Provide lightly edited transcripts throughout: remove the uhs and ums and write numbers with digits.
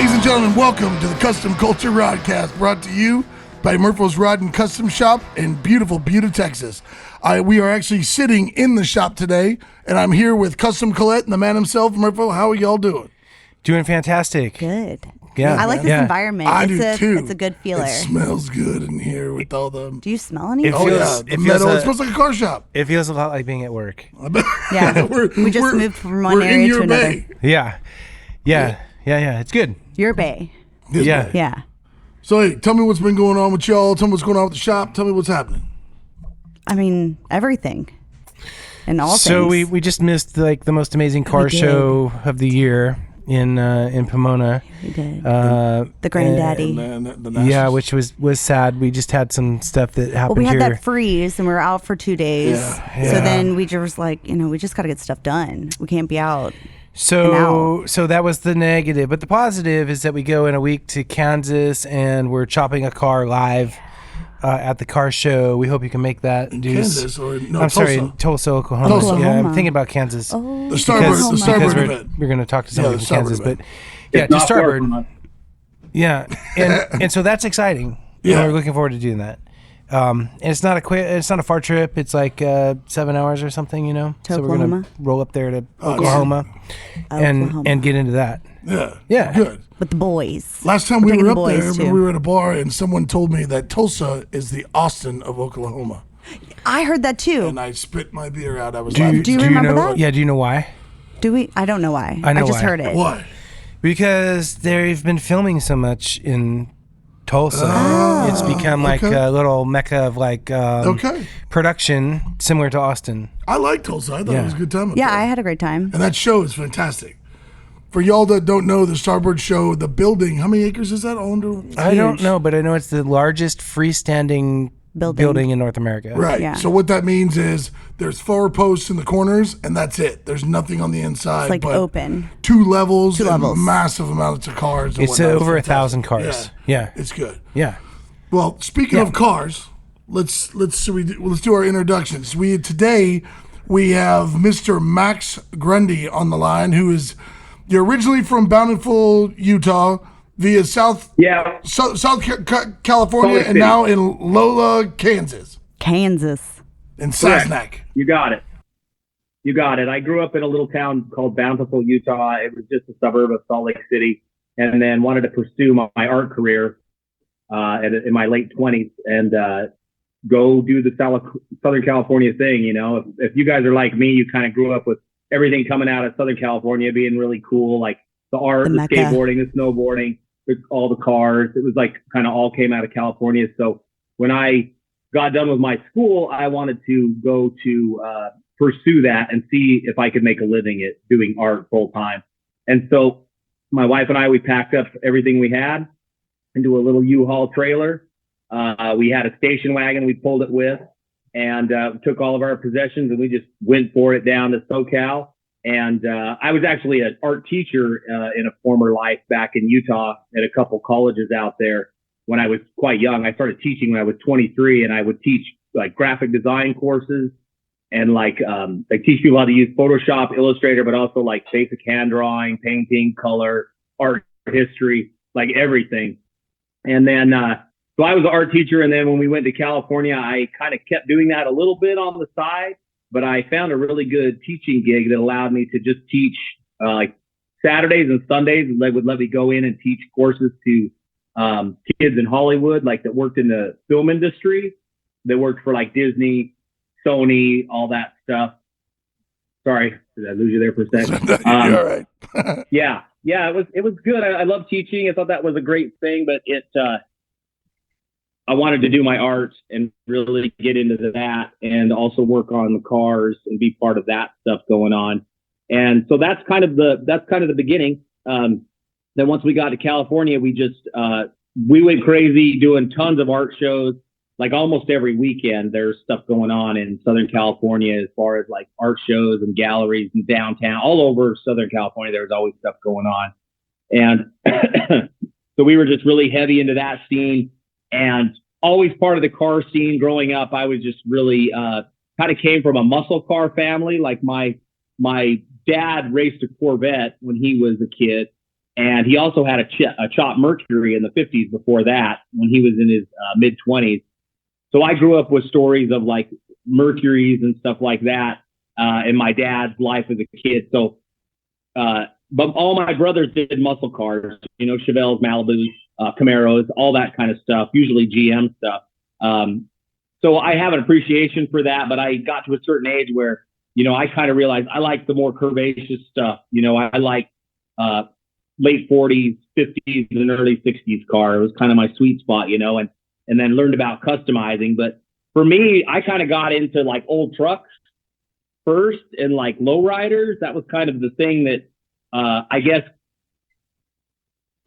Ladies and gentlemen, welcome to the Custom Culture Rodcast, brought to you by Murpho's Rod and Custom Shop in beautiful Buda, Texas. We are actually sitting in the shop today, and I'm here with Custom Kollette and the man himself, Murpho. How are y'all doing? Doing fantastic. Good. Yeah. I like this environment. I do too. It's a good feeler. It smells good in here with all the... Do you smell anything? It smells like a car shop. It feels a lot like being at work. Yeah, we just moved from one area to another. Yeah. It's good. Your bay. Yeah. So, hey, tell me what's been going on with y'all. Tell me what's going on with the shop. Tell me what's happening. I mean, everything. And all things. So we just missed like the most amazing car show of the year in Pomona. We did. The Granddaddy. Yeah, which was sad. We just had some stuff that happened we had here. that freeze and we were out for 2 days. Yeah. So then we just like, we just got to get stuff done. We can't be out. So that was the negative. But the positive is that we go in a week to Kansas and we're chopping a car live at the car show. We hope you can make that. Kansas or no, I'm Tulsa. sorry, Tulsa, Oklahoma. Yeah, I'm thinking about Kansas. Oh, the Starboard event. We're going to talk to somebody from Kansas, event. but yeah, to Starboard. Yeah, and so that's exciting. Yeah, we're looking forward to doing that. And it's not a far trip. It's like 7 hours or something, To so we're Oklahoma? gonna roll up there to Oklahoma, and get into that. Yeah, good. With the boys. Last time we were up there, too. we were at a bar, and someone told me that Tulsa is the Austin of Oklahoma. I heard that too. And I spit my beer out. I was Do you remember that? Yeah. Do you know why? Do we? I don't know why. I know just why. heard it. Why? Because they've been filming so much in Tulsa. It's become like a little mecca of like production, similar to Austin. I like Tulsa. I thought it was a good time. Yeah, I had a great time. And that show is fantastic. For y'all that don't know, the Starboard show, the building, how many acres is that? All under? I don't know, but I know it's the largest freestanding building in North America. Right. Yeah. So what that means is there's 4 posts in the corners, and that's it. There's nothing on the inside. It's like but open. 2 levels. And massive amounts of cars. And It's over 1,000 cars. Yeah. It's good. Yeah. Well, speaking of cars, let's do our introductions. Today we have Mr. Max Grundy on the line, who is you're originally from Bountiful, Utah, via South California, and now in Lola, Kansas. In Sasnak. You got it. I grew up in a little town called Bountiful, Utah. It was just a suburb of Salt Lake City, and then wanted to pursue my art career in my late 20s and go do the Southern California thing. If you guys are like me, you kind of grew up with everything coming out of Southern California being really cool, like the art, the skateboarding, the snowboarding, all the cars. It was like kind of all came out of California. So when I got done with my school, I wanted to go to pursue that and see if I could make a living at doing art full time. And so my wife and I, we packed up everything we had into a little U-Haul trailer. We had a station wagon we pulled it with, and took all of our possessions, and we just went for it down to SoCal. And I was actually an art teacher in a former life back in Utah at a couple colleges out there when I was quite young. I started teaching when I was 23, and I would teach like graphic design courses and like teach people how to use Photoshop, Illustrator, but also like basic hand drawing, painting, color, art history, like everything. And then so I was an art teacher, and then when we went to California, I kind of kept doing that a little bit on the side, but I found a really good teaching gig that allowed me to just teach like Saturdays and Sundays, and they would let me go in and teach courses to kids in Hollywood, like that worked in the film industry, that worked for like Disney, Sony, all that stuff. Sorry, did I lose you there for a second? You're all right. Yeah, it was good. I love teaching. I thought that was a great thing, but I wanted to do my art and really get into that, and also work on the cars and be part of that stuff going on. And so that's kind of the beginning. Then once we got to California, we went crazy doing tons of art shows. Like almost every weekend, there's stuff going on in Southern California as far as like art shows and galleries and downtown. All over Southern California, there was always stuff going on. And so we were just really heavy into that scene, and always part of the car scene growing up. I was just really kind of came from a muscle car family. Like my dad raced a Corvette when he was a kid. And he also had a chopped Mercury in the 50s before that, when he was in his mid-20s. So I grew up with stories of like Mercuries and stuff like that in my dad's life as a kid. So, but all my brothers did muscle cars, Chevelles, Malibus, Camaros, all that kind of stuff, usually GM stuff. So I have an appreciation for that, but I got to a certain age where, I kind of realized I like the more curvaceous stuff. I like late 40s, 50s, and early 60s car. It was kind of my sweet spot, and then learned about customizing. But for me, I kind of got into like old trucks first and like lowriders. That was kind of the thing that I guess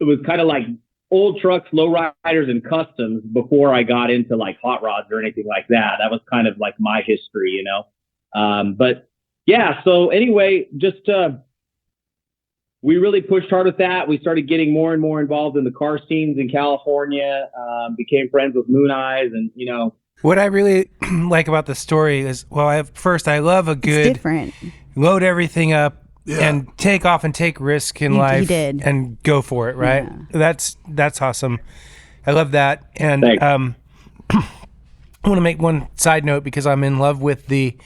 it was kind of like old trucks, lowriders, and customs before I got into like hot rods or anything like that. That was kind of like my history, But yeah, so anyway, just we really pushed hard with that. We started getting more and more involved in the car scenes in California, became friends with Moon Eyes, and, What I really like about the story is, well, I love a good different. Load everything up and take off and take risk in life and go for it, right? Yeah. That's awesome. I love that. And I want to make one side note because I'm in love with the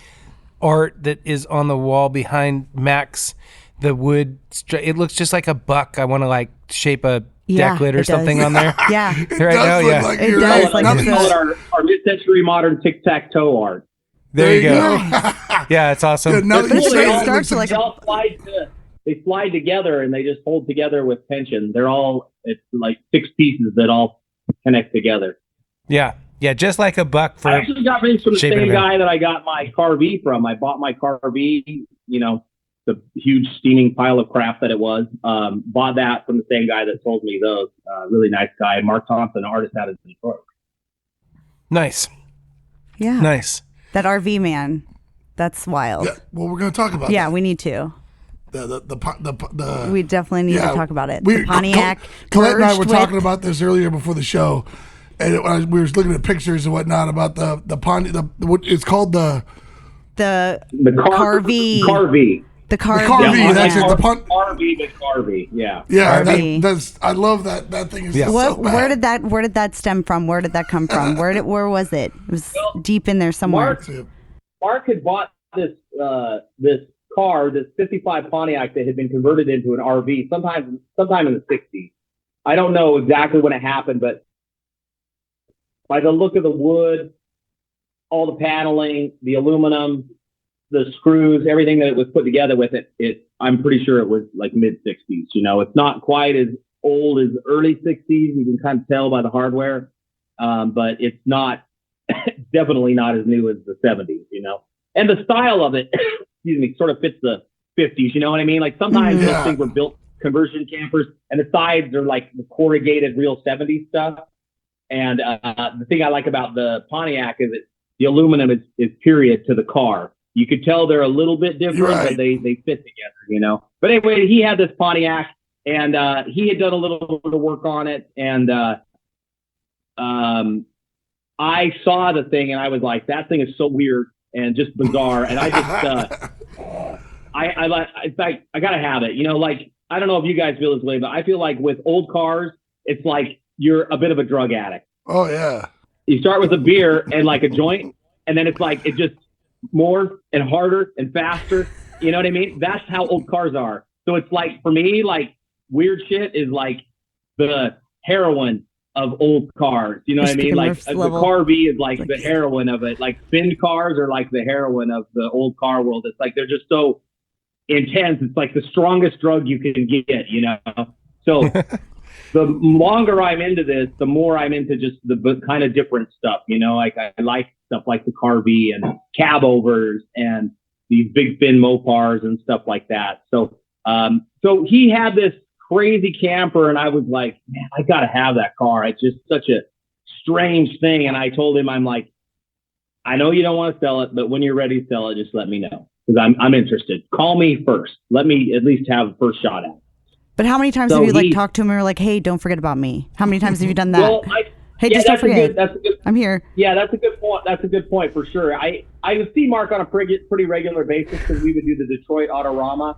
art that is on the wall behind Max. The wood, it looks just like a buck. I want to like shape a decklet or something on there. Yeah. It does look like it does. Like we call it our mid-century modern tic-tac-toe art. There you go. Yeah, it's awesome. Yeah, they slide together and they just hold together with tension. It's like 6 pieces that all connect together. Yeah. Yeah, just like a buck. I actually got these from the same guy that I got my Car V from. I bought my Car V, the huge steaming pile of crap that it was. Bought that from the same guy that sold me those. Really nice guy, Mark Thompson, artist out of Detroit. Nice. Yeah. Nice. That RV man, that's wild. Yeah, well, we're going to talk about. Yeah, that. We need to. We definitely need to talk about it. The Pontiac. Kollette and I were talking about this earlier before the show, and we were looking at pictures and whatnot about what it's called the Car V. The Car V. That's it. The Car V. Yeah. Yeah. I love that. That thing is so bad. Where did that stem from? Where did that come from? Where was it? It was deep in there somewhere. Mark had bought this car, this 55 Pontiac that had been converted into an RV sometime in the 60s. I don't know exactly when it happened, but by the look of the wood, all the paneling, the aluminum, the screws, everything that it was put together with it, I'm pretty sure it was like mid 60s. It's not quite as old as early 60s. You can kind of tell by the hardware, but it's not, definitely not as new as the 70s, and the style of it, excuse me, sort of fits the 50s. You know what I mean? Like sometimes those things were built conversion campers and the sides are like the corrugated real 70s stuff. And the thing I like about the Pontiac is that the aluminum is period to the car. You could tell they're a little bit different, but they fit together, But anyway, he had this Pontiac, and he had done a little bit of work on it, and I saw the thing, and I was like, that thing is so weird and just bizarre, and I just, it's like, I gotta have it, like, I don't know if you guys feel this way, but I feel like with old cars, it's like you're a bit of a drug addict. Oh, yeah. You start with a beer and like a joint, and then it's like, it just more and harder and faster. You know what I mean? That's how old cars are. So it's like, for me, like weird shit is like the heroin of old cars. You know what I mean? Like the Car V is like the heroin of it. Like spin cars are like the heroin of the old car world. It's like, they're just so intense. It's like the strongest drug you can get, So the longer I'm into this, the more I'm into just the kind of different stuff, like I like stuff like the Car V and cab overs and these big fin Mopars and stuff like that. So, so he had this crazy camper and I was like, man, I got to have that car. It's just such a strange thing. And I told him, I'm like, I know you don't want to sell it, but when you're ready to sell it, just let me know. Because I'm interested. Call me first. Let me at least have a first shot at it. But how many times have you talked to him and were like, hey, don't forget about me? How many times have you done that? Well, just don't forget. I'm here. Yeah, that's a good point. That's a good point for sure. I would see Mark on a pretty regular basis because we would do the Detroit Autorama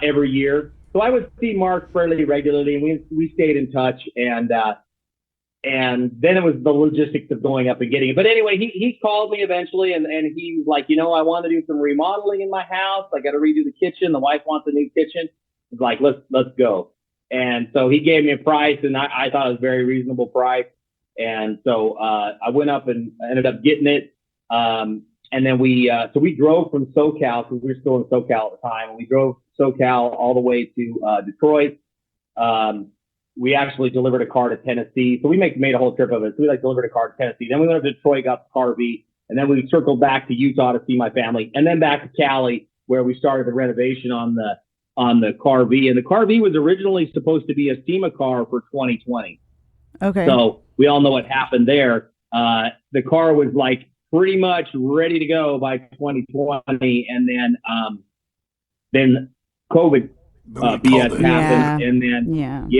every year. So I would see Mark fairly regularly, and we stayed in touch, and then it was the logistics of going up and getting it. But anyway, he called me eventually, and he was like, I want to do some remodeling in my house. I got to redo the kitchen. The wife wants a new kitchen. He's like, let's go. And so he gave me a price, and I thought it was a very reasonable price. And so I went up and ended up getting it. And then we drove from SoCal, because we were still in SoCal at the time. And we drove SoCal all the way to Detroit. We actually delivered a car to Tennessee. So we made a whole trip of it. So we delivered a car to Tennessee. Then we went up to Detroit, got the car V. And then we circled back to Utah to see my family. And then back to Cali, where we started the renovation on the car V. And the car V was originally supposed to be a SEMA car for 2020. Okay. So we all know what happened there. The car was pretty much ready to go by 2020. And then COVID BS happened. And then,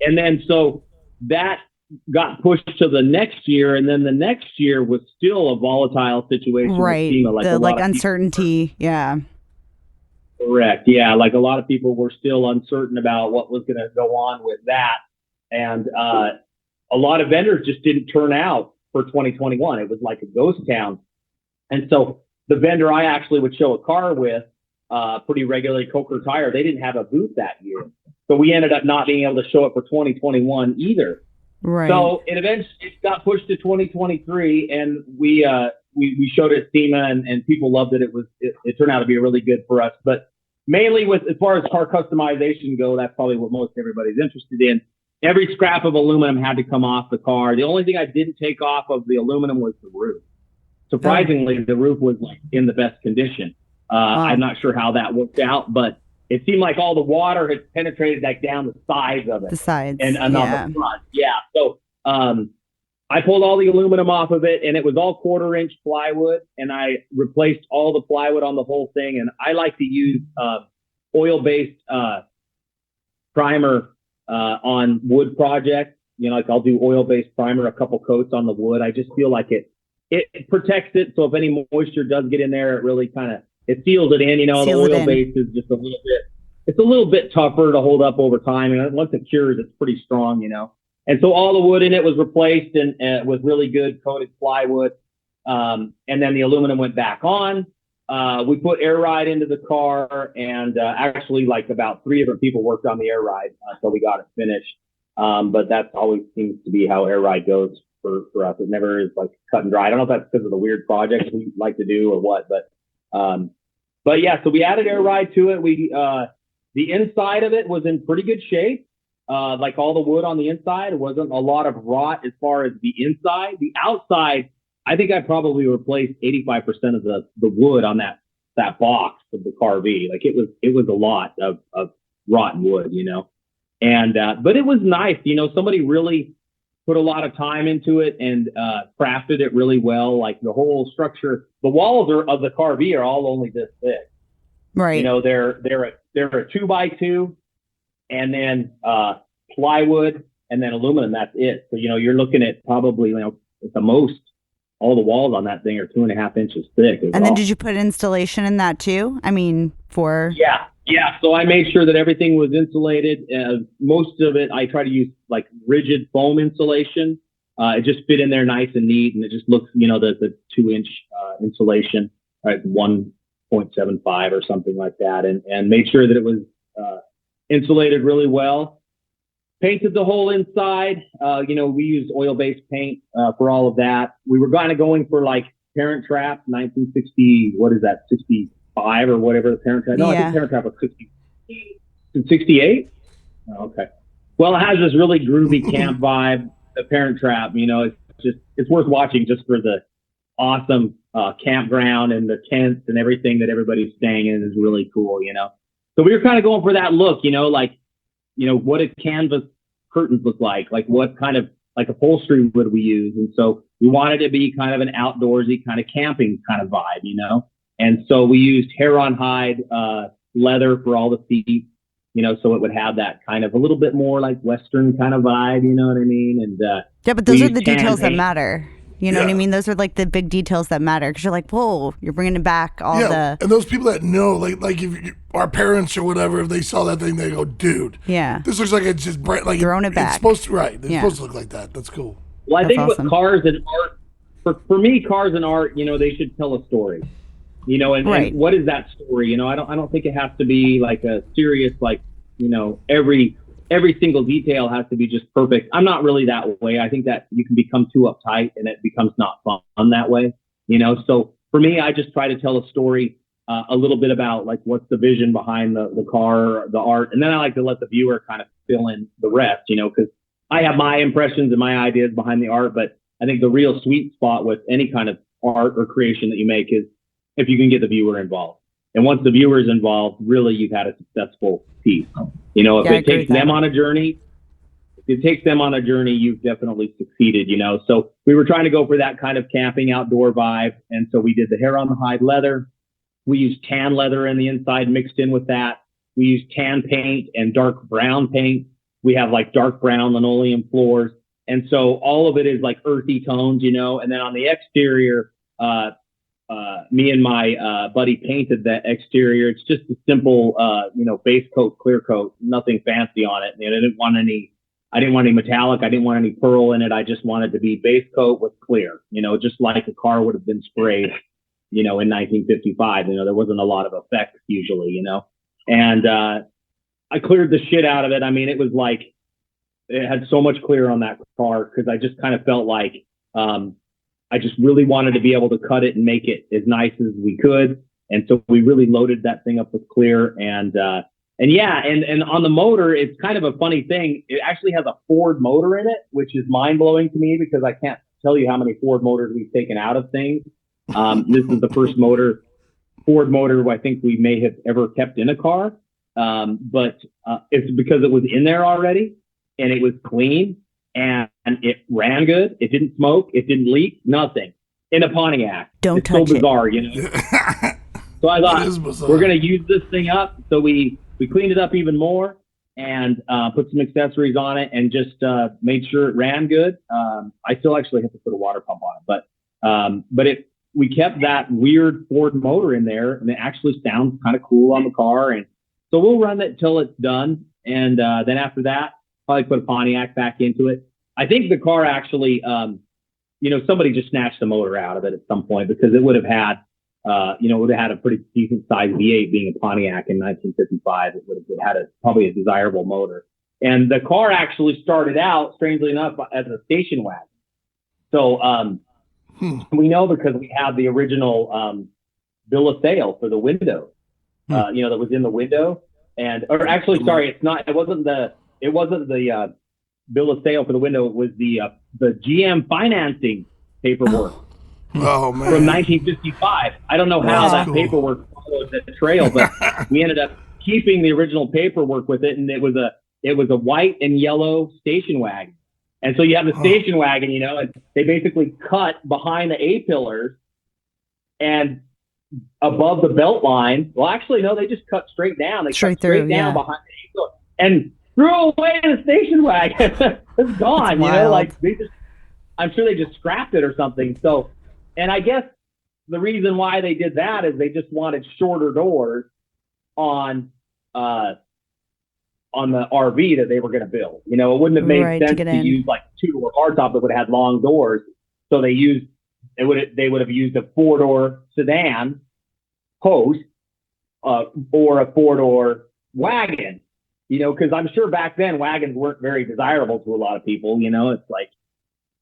and then so that got pushed to the next year. And then the next year was still a volatile situation. Right. With SEMA, the uncertainty. Yeah. Correct. Yeah. A lot of people were still uncertain about what was going to go on with that. And a lot of vendors just didn't turn out for 2021. It was like a ghost town. And so the vendor I actually would show a car with pretty regularly, Coker Tire, they didn't have a booth that year. So we ended up not being able to show it for 2021 either. Right. So it eventually got pushed to 2023, and we showed it at SEMA, and people loved it. It turned out to be really good for us. But mainly as far as car customization go, that's probably what most everybody's interested in. Every scrap of aluminum had to come off the car. The only thing I didn't take off of the aluminum was the roof. Surprisingly, the roof was in the best condition. I'm not sure how that worked out, but it seemed like all the water had penetrated down the sides of it. The sides. And on the front. Yeah. So I pulled all the aluminum off of it, and it was all 1/4-inch plywood, and I replaced all the plywood on the whole thing. And I like to use oil-based primer on wood projects. I'll do oil-based primer, a couple coats on the wood. I just feel like it protects it. So if any moisture does get in there, it really it seals it in. The oil base is just it's a little bit tougher to hold up over time. And once it cures, it's pretty strong, And so all the wood in it was replaced and with really good coated plywood. And then the aluminum went back on. We put air ride into the car, and actually about 3 different people worked on the air ride until we got it finished. But that always seems to be how air ride goes for us. It never is cut and dry. I don't know if that's because of the weird projects we like to do or what, but yeah, so we added air ride to it. The inside of it was in pretty good shape. All the wood on the inside, it wasn't a lot of rot as far as the inside. The outside, I think I probably replaced 85% of the wood on that box of the car V. It was a lot of rotten wood, and, but it was nice. Somebody really put a lot of time into it and crafted it really well. The whole structure, the walls of the car V are all only this thick. Right. They're a 2x2, and then plywood, and then aluminum. That's it. So you're looking at probably at the most, all the walls on that thing are 2.5 inches thick. And then did you put installation in that too? Yeah. So I made sure that everything was insulated. Most of it, I try to use rigid foam insulation. It just fit in there nice and neat, and it just looks, the 2-inch insulation, right, 1.75 or something like that, and made sure that it was insulated really well. Painted the whole inside. We used oil-based paint for all of that. We were kind of going for Parent Trap, 1960. What is that? 65 or whatever the Parent Trap. No, I think Parent Trap was 68. Oh, okay. Well, it has this really groovy camp vibe. The Parent Trap. It's worth watching just for the awesome campground and the tents and everything that everybody's staying in is really cool. So we were kind of going for that look. What did canvas curtains look like? What kind of upholstery would we use? And so we wanted to be kind of an outdoorsy kind of camping kind of vibe, And so we used hair on hide leather for all the seats, so it would have that kind of a little bit more Western kind of vibe, you know what I mean? And yeah, but those are the details that matter. You know what I mean? Those are like the big details that matter because you're like, whoa, you're bringing back all the. And those people that know, like if our parents or whatever, if they saw that thing, they go, dude, this looks like it's just like throwing it back. It's supposed to, right? It's supposed to look like that. That's cool. Well, I think with cars and art, for me, cars and art, they should tell a story. And what is that story? I don't think it has to be like a serious, like, every single detail has to be just perfect. I'm not really that way. I think that you can become too uptight and it becomes not fun that way. So for me, I just try to tell a story, a little bit about like what's the vision behind the car, the art, and then I like to let the viewer kind of fill in the rest. Because I have my impressions and my ideas behind the art, but I think the real sweet spot with any kind of art or creation that you make is if you can get the viewer involved. And once the viewer is involved, really you've had a successful piece. If it takes them on a journey, you've definitely succeeded, So we were trying to go for that kind of camping outdoor vibe. And so we did the hair on the hide leather. We used tan leather in the inside mixed in with that. We used tan paint and dark brown paint. We have like dark brown linoleum floors. And so all of it is like earthy tones, and then on the exterior, me and my buddy painted that exterior. It's just a simple, base coat, clear coat, nothing fancy on it. I didn't want any metallic. I didn't want any pearl in it. I just wanted to be base coat with clear, just like a car would have been sprayed, in 1955. There wasn't a lot of effects usually, and I cleared the shit out of it. I mean, it was like, it had so much clear on that car because I just kind of felt like, I just really wanted to be able to cut it and make it as nice as we could. And so we really loaded that thing up with clear and on the motor, it's kind of a funny thing. It actually has a Ford motor in it, which is mind blowing to me because I can't tell you how many Ford motors we've taken out of things. This is the first Ford motor I think we may have ever kept in a car. But it's because it was in there already and it was clean. And it ran good. It didn't smoke. It didn't leak. Nothing. In a Pontiac. It's so bizarre, So I thought we're going to use this thing up. So we cleaned it up even more and put some accessories on it and just made sure it ran good. I still actually have to put a water pump on it, but we kept that weird Ford motor in there and it actually sounds kind of cool on the car. And so we'll run it till it's done. And then after that, probably put a Pontiac back into it. I think the car actually, somebody just snatched the motor out of it at some point because it would have had, a pretty decent sized V8 being a Pontiac in 1955. It would have had probably a desirable motor. And the car actually started out, strangely enough, as a station wagon. So we know because we have the original bill of sale for the window, that was in the window. It wasn't the bill of sale for the window. It was the GM financing paperwork from 1955. I don't know how that paperwork followed the trail, but we ended up keeping the original paperwork with it, and it was a white and yellow station wagon. And so you have the station wagon, and they basically cut behind the A-pillars and above the belt line. Well, actually, no, they just cut straight down. They cut straight down behind the A-pillar and threw away the station wagon. It's gone, I'm sure they just scrapped it or something. So, and I guess the reason why they did that is they just wanted shorter doors on the RV that they were going to build. It wouldn't have made sense to use like two-door hardtop that would have had long doors. So they would have used a 4-door sedan post or a 4-door wagon. Because I'm sure back then wagons weren't very desirable to a lot of people. It's like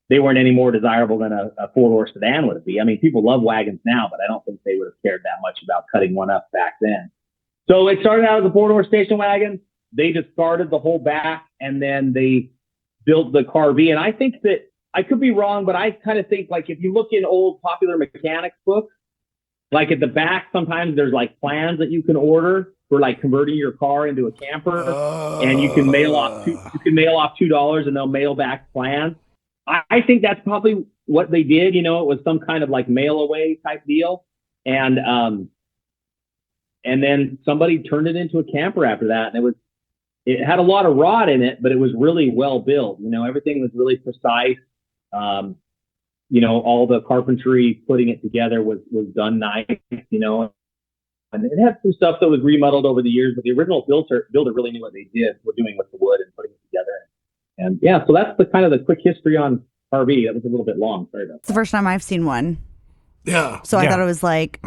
they weren't any more desirable than a 4-door sedan would be. I mean, people love wagons now, but I don't think they would have cared that much about cutting one up back then. So it started out as a 4-door station wagon. They discarded the whole back and then they built the Car-V. And I think that I could be wrong, but I kind of think like if you look in old popular mechanics books, like at the back, sometimes there's like plans that you can order for like converting your car into a camper, and you can mail off $2 and they'll mail back plans. I think that's probably what they did. It was some kind of like mail away type deal, and then somebody turned it into a camper after that, and it had a lot of rot in it, but it was really well built. Everything was really precise. all the carpentry, putting it together was done nice, and it had some stuff that was remodeled over the years, but the original builder really knew what they were doing with the wood and putting it together. And yeah, so that's the kind of the quick history on RV. That was a little bit long. Sorry about that. It's the first time I've seen one. Yeah. So I thought it was like,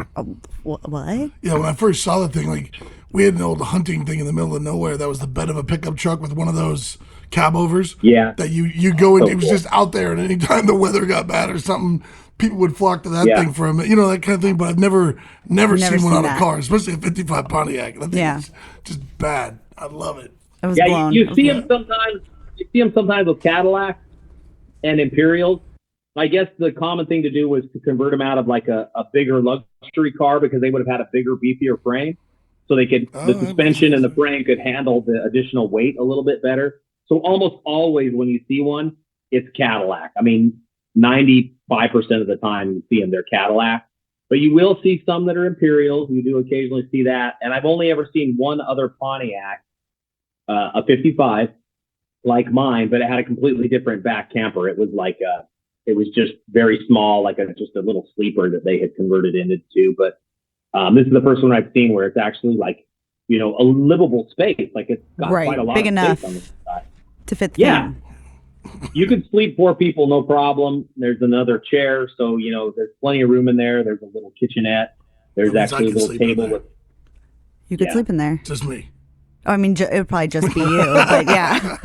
what? Yeah, when I first saw the thing, like, we had an old hunting thing in the middle of nowhere that was the bed of a pickup truck with one of those cab overs. Yeah. That you go in, it was just out there, and anytime the weather got bad or something, people would flock to that thing for a minute, that kind of thing. But I've never seen one on a car, especially a 55 Pontiac. That thing is just bad. I love it. It was blown. You see them sometimes. You see them sometimes with Cadillacs and Imperials. I guess the common thing to do was to convert them out of like a bigger luxury car because they would have had a bigger, beefier frame. So they could, the suspension and the frame could handle the additional weight a little bit better. So almost always when you see one, it's Cadillac. I mean, 95% of the time you see them, they're Cadillac. But you will see some that are Imperials. You do occasionally see that. And I've only ever seen one other Pontiac, a 55, like mine, but it had a completely different back camper. It was like it was just very small, like just a little sleeper that they had converted into. But this is the first one I've seen where it's actually like, a livable space. Like it's got quite a lot big of enough space on this side to fit the thing. You could sleep 4 people, no problem. There's another chair. So, there's plenty of room in there. There's a little kitchenette. There's actually a little table with. You could sleep in there. Just me. Oh, I mean, it would probably just be you, but yeah.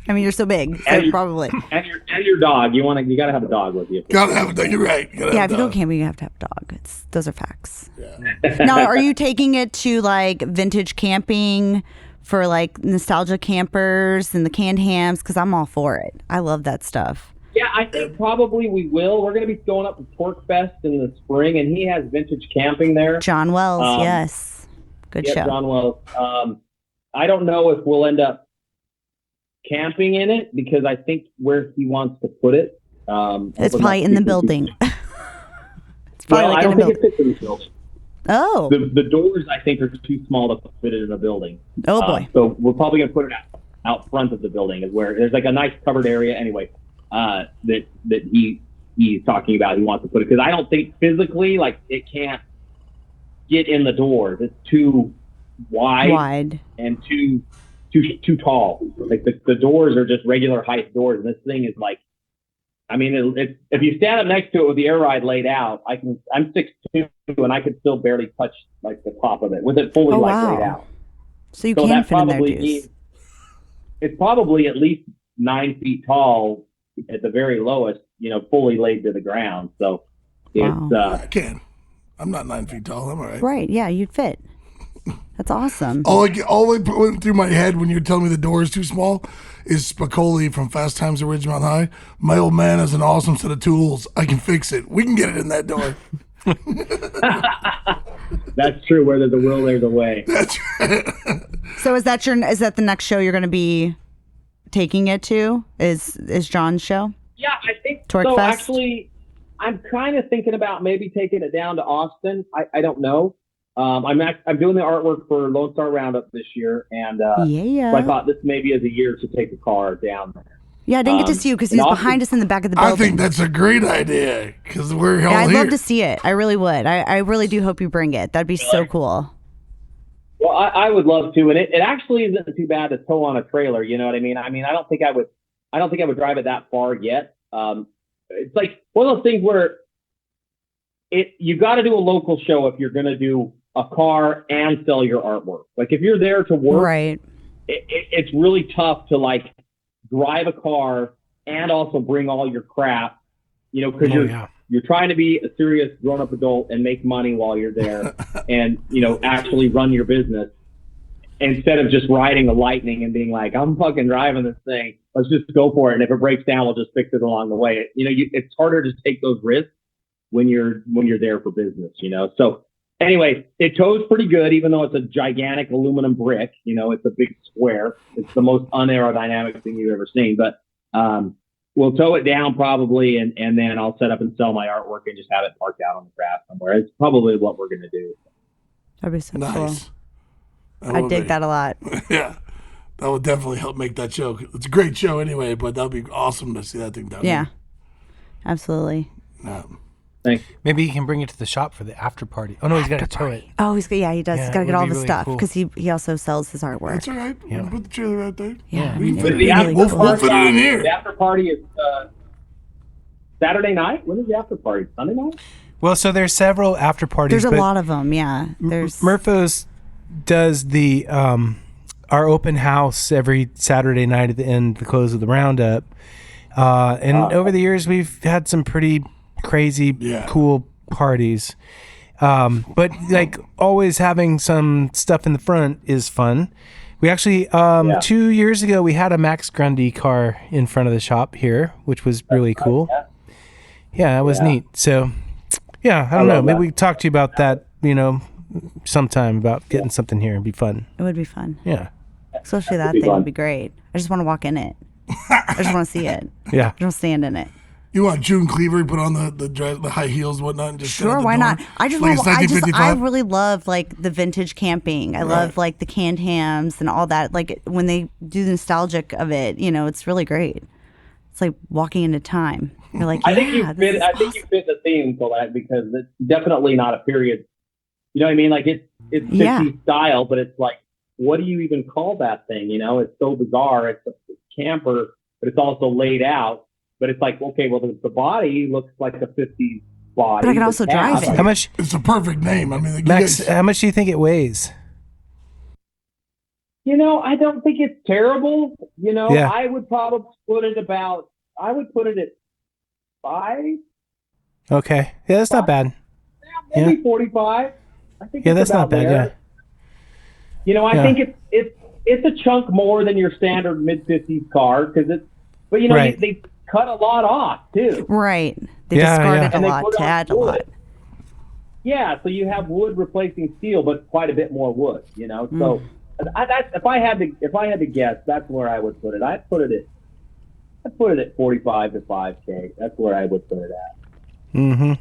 I mean, you're so big, so probably. And your dog. You gotta have a dog with you. Gotta have a dog. You're right. Yeah, if you go camping, you have to have a dog. Those are facts. Yeah. Now, are you taking it to like vintage camping for like nostalgia campers and the canned hams? Because I'm all for it. I love that stuff. Yeah, I think probably we will. We're going to be going up to Pork Fest in the spring, and he has vintage camping there. John Wells, yes. Good show. John Wells. I don't know if we'll end up camping in it because I think where he wants to put it. It's probably in the building. It's probably I don't think it fits in the building. Oh. The doors, I think, are too small to fit it in a building. Oh, boy. So we're probably going to put it out front of the building is where there's like a nice covered area anyway that he's talking about. He wants to put it because I don't think physically, like, it can't get in the doors. It's too wide and too tall. Like the doors are just regular height doors, and this thing is like, I mean, if you stand up next to it with the air ride laid out, I'm 6'2", and I could still barely touch like the top of it with it fully laid out. So you can fit in there, dudes. It's probably at least 9 feet tall at the very lowest, fully laid to the ground. So it's I can. I'm not 9 feet tall. I'm all right. Right? Yeah, you'd fit. That's awesome. All that went through my head when you were telling me the door is too small is Spicoli from Fast Times at Ridgemont High. My old man has an awesome set of tools. I can fix it. We can get it in that door. That's true. Where there's a will, there's a way. That's right. So is that the next show you're going to be taking it to? Is John's show? Yeah, I think Torque so. Fest? Actually, I'm kind of thinking about maybe taking it down to Austin. I don't know. I'm doing the artwork for Lone Star Roundup this year, and so I thought this maybe is a year to take the car down there. Yeah, I didn't get to see you because he's behind us in the back of the building. I think that's a great idea because we're all I'd here. love to see it. I really would. I really do hope you bring it. That'd be so cool. Well, I would love to, and it actually isn't too bad to tow on a trailer. You know what I mean? I mean, I don't think I would drive it that far yet. It's like one of those things where you got to do a local show if you're going to do a car and sell your artwork. Like if you're there to work, right? It's really tough to like drive a car and also bring all your crap, because you're trying to be a serious grown-up adult and make money while you're there and, actually run your business instead of just riding the lightning and being like, I'm fucking driving this thing. Let's just go for it. And if it breaks down, we'll just fix it along the way. It's harder to take those risks when you're there for business, So anyway, it tows pretty good, even though it's a gigantic aluminum brick. It's a big square. It's the most unaerodynamic thing you've ever seen. But we'll tow it down probably, and then I'll set up and sell my artwork and just have it parked out on the grass somewhere. It's probably what we're going to do. That'd be so nice. Cool. I dig that a lot. Yeah. That would definitely help make that show. It's a great show anyway, but that would be awesome to see that thing down there. Absolutely. No. Thanks. Maybe he can bring it to the shop for the after party. Oh no, he's got to tow it. Oh, he does. Yeah, He's got to it get would all be the really stuff cool. because he also sells his artwork. That's all right. Yeah. We'll put the trailer right there. Yeah, We it's fit it the in. after We'll party, fit it in here. The after party is Saturday night. When is the after party? Sunday night. Well, so there's several after parties. There's a lot of them. Yeah, there's Murpho's does the our open house every Saturday night at the end, the close of the roundup. And over the years, we've had some pretty crazy, cool parties. But like always having some stuff in the front is fun. We actually, 2 years ago, we had a Max Grundy car in front of the shop here, which was really cool. Yeah, that was neat. So, yeah, I don't know. Maybe we can talk to you about that, sometime about getting something here. It'd be fun. It would be fun. Yeah. Especially that thing would be great. I just want to walk in it. I just want to see it. Yeah. I don't stand in it. You want June Cleaver put on the high heels and whatnot? And just Sure, why not? I just like want. I really love like the vintage camping. I love like the canned hams and all that. Like when they do the nostalgic of it, it's really great. It's like walking into time. You're like, I think you fit. I think you fit the theme, Kollette, because it's definitely not a period. You know what I mean? Like it's 50s style, but it's like, what do you even call that thing? It's so bizarre. It's a camper, but it's also laid out. But it's like, okay, well, the body looks like a 50s body. But I can also drive it. How much? It's a perfect name. I mean, Max, how much do you think it weighs? I don't think it's terrible. Yeah. I would probably put it at 5. Okay. Yeah, that's not bad. Maybe 45. I think. Yeah, it's that's not about bad. there. Yeah. I think it's a chunk more than your standard mid 50s car but Right. they cut a lot off too. Right. They discarded a And they lot put to on add a wood. lot. Yeah, so you have wood replacing steel, but quite a bit more wood. So if I had to guess, that's where I would put it. I'd put it at 45 to 5K. That's where I would put it at. Mm-hmm.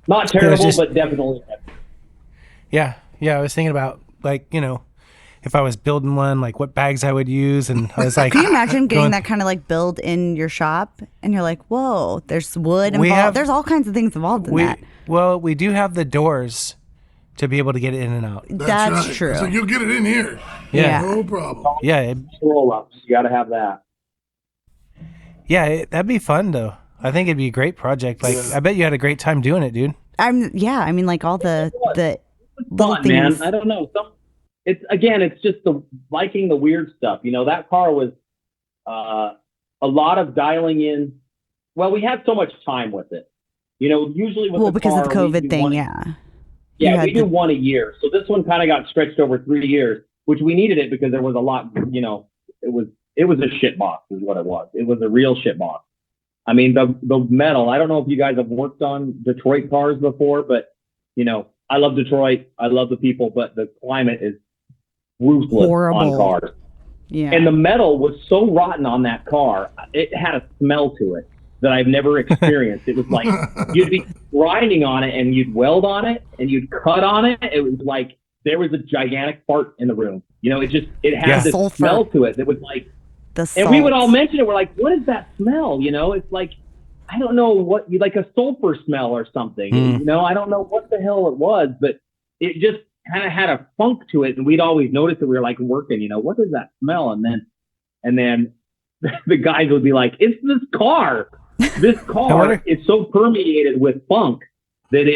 Not terrible, but definitely. Yeah. I was thinking about if I was building one, like what bags I would use, and I was like, can you imagine getting that kind of like build in your shop? And you're like, whoa, there's wood involved. There's all kinds of things involved in that. Well, we do have the doors to be able to get it in and out. That's right. true. So you'll get it in here. Yeah. No problem. Yeah. Roll-ups. You got to have that. Yeah, that'd be fun though. I think it'd be a great project. Like, I bet you had a great time doing it, dude. I mean, like all the little Fun, things. man. I don't know. It's just liking the weird stuff. That car was a lot of dialing in. Well, we had so much time with it. Usually with because car, of the COVID thing, yeah. Yeah, we do one a year. So this one kind of got stretched over 3 years, which we needed it because there was a lot. It was a shit box, is what it was. It was a real shit box. I mean, the metal. I don't know if you guys have worked on Detroit cars before, but I love Detroit. I love the people, but the climate is ruthless on cars. Yeah. And the metal was so rotten on that car. It had a smell to it that I've never experienced. It was like you'd be grinding on it and you'd weld on it and you'd cut on it. It was like there was a gigantic fart in the room. It had this sulfur. smell to it that was like, and we would all mention it. We're like, what is that smell? It's like, I don't know what like a sulfur smell or something. I don't know what the hell it was, but it just kind of had a funk to it. And we'd always notice that we were like working, what is that smell? And then the guys would be like, it's this car. This car is so permeated with funk that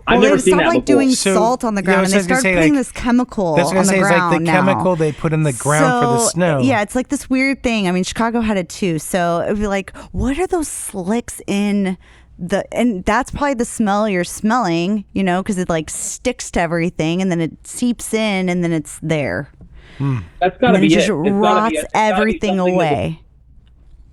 I've never seen that before. Like doing salt on the ground, and they started putting this chemical on the ground. It's like the chemical they put in the ground for the snow. Yeah, it's like this weird thing. I mean, Chicago had it too. So it would be like, what are those slicks in and that's probably the smell you're smelling, because it like sticks to everything, and then it seeps in, and then it's there. That's got to be it. It just rots everything away.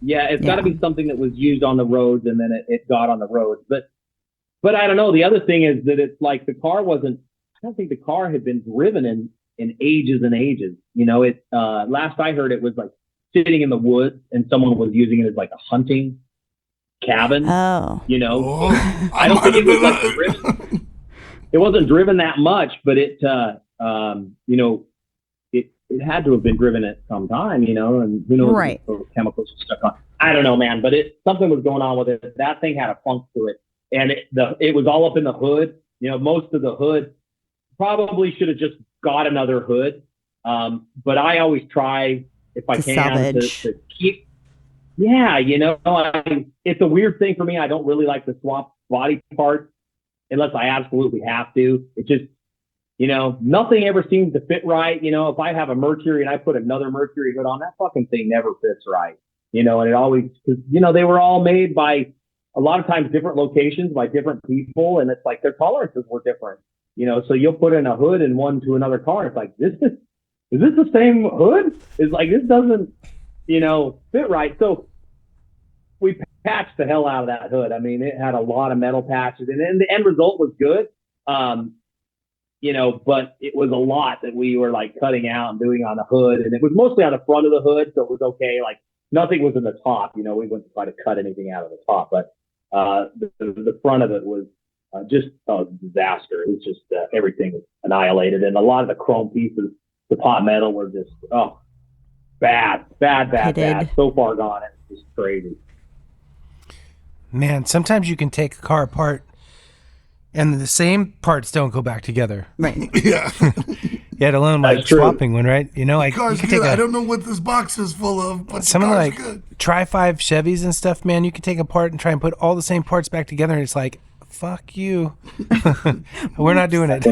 It's got to be something that was used on the roads, and then it got on the roads. But I don't know. The other thing is that it's like the car wasn't. I don't think the car had been driven in ages and ages. Last I heard, it was like sitting in the woods, and someone was using it as like a hunting cabin. Oh. I don't think it was like driven. It wasn't driven that much, but it it had to have been driven at some time, and who knows right. what the chemicals were stuck on. I don't know, man, but something was going on with it. That thing had a funk to it, and it was all up in the hood. Most of the hood probably should have just got another hood. But I always try, if I can, to keep. Yeah, it's a weird thing for me. I don't really like to swap body parts unless I absolutely have to. It just, nothing ever seems to fit right. If I have a Mercury and I put another Mercury hood on, that fucking thing never fits right. And it always, because, they were all made by a lot of times different locations by different people. And it's like their tolerances were different, so you'll put in a hood and one to another car. It's like, is this the same hood? It's like, this doesn't, fit right. So we patched the hell out of that hood. I mean, it had a lot of metal patches, and then the end result was good. But it was a lot that we were like cutting out and doing on the hood, and it was mostly on the front of the hood, so it was okay. Like nothing was in the top. We wouldn't try to cut anything out of the top, but the front of it was just a disaster. It was just everything was annihilated, and a lot of the chrome pieces, the pot metal, were just bad. So far gone, it's just crazy. Man, sometimes you can take a car apart and the same parts don't go back together. Right. Yeah. Yet alone like swapping one, right? Like car's you can good. take I don't know what this box is full of, but some of like good. Tri-5 Chevys and stuff, man, you can take apart and try and put all the same parts back together, and it's like, fuck you. We're not doing it.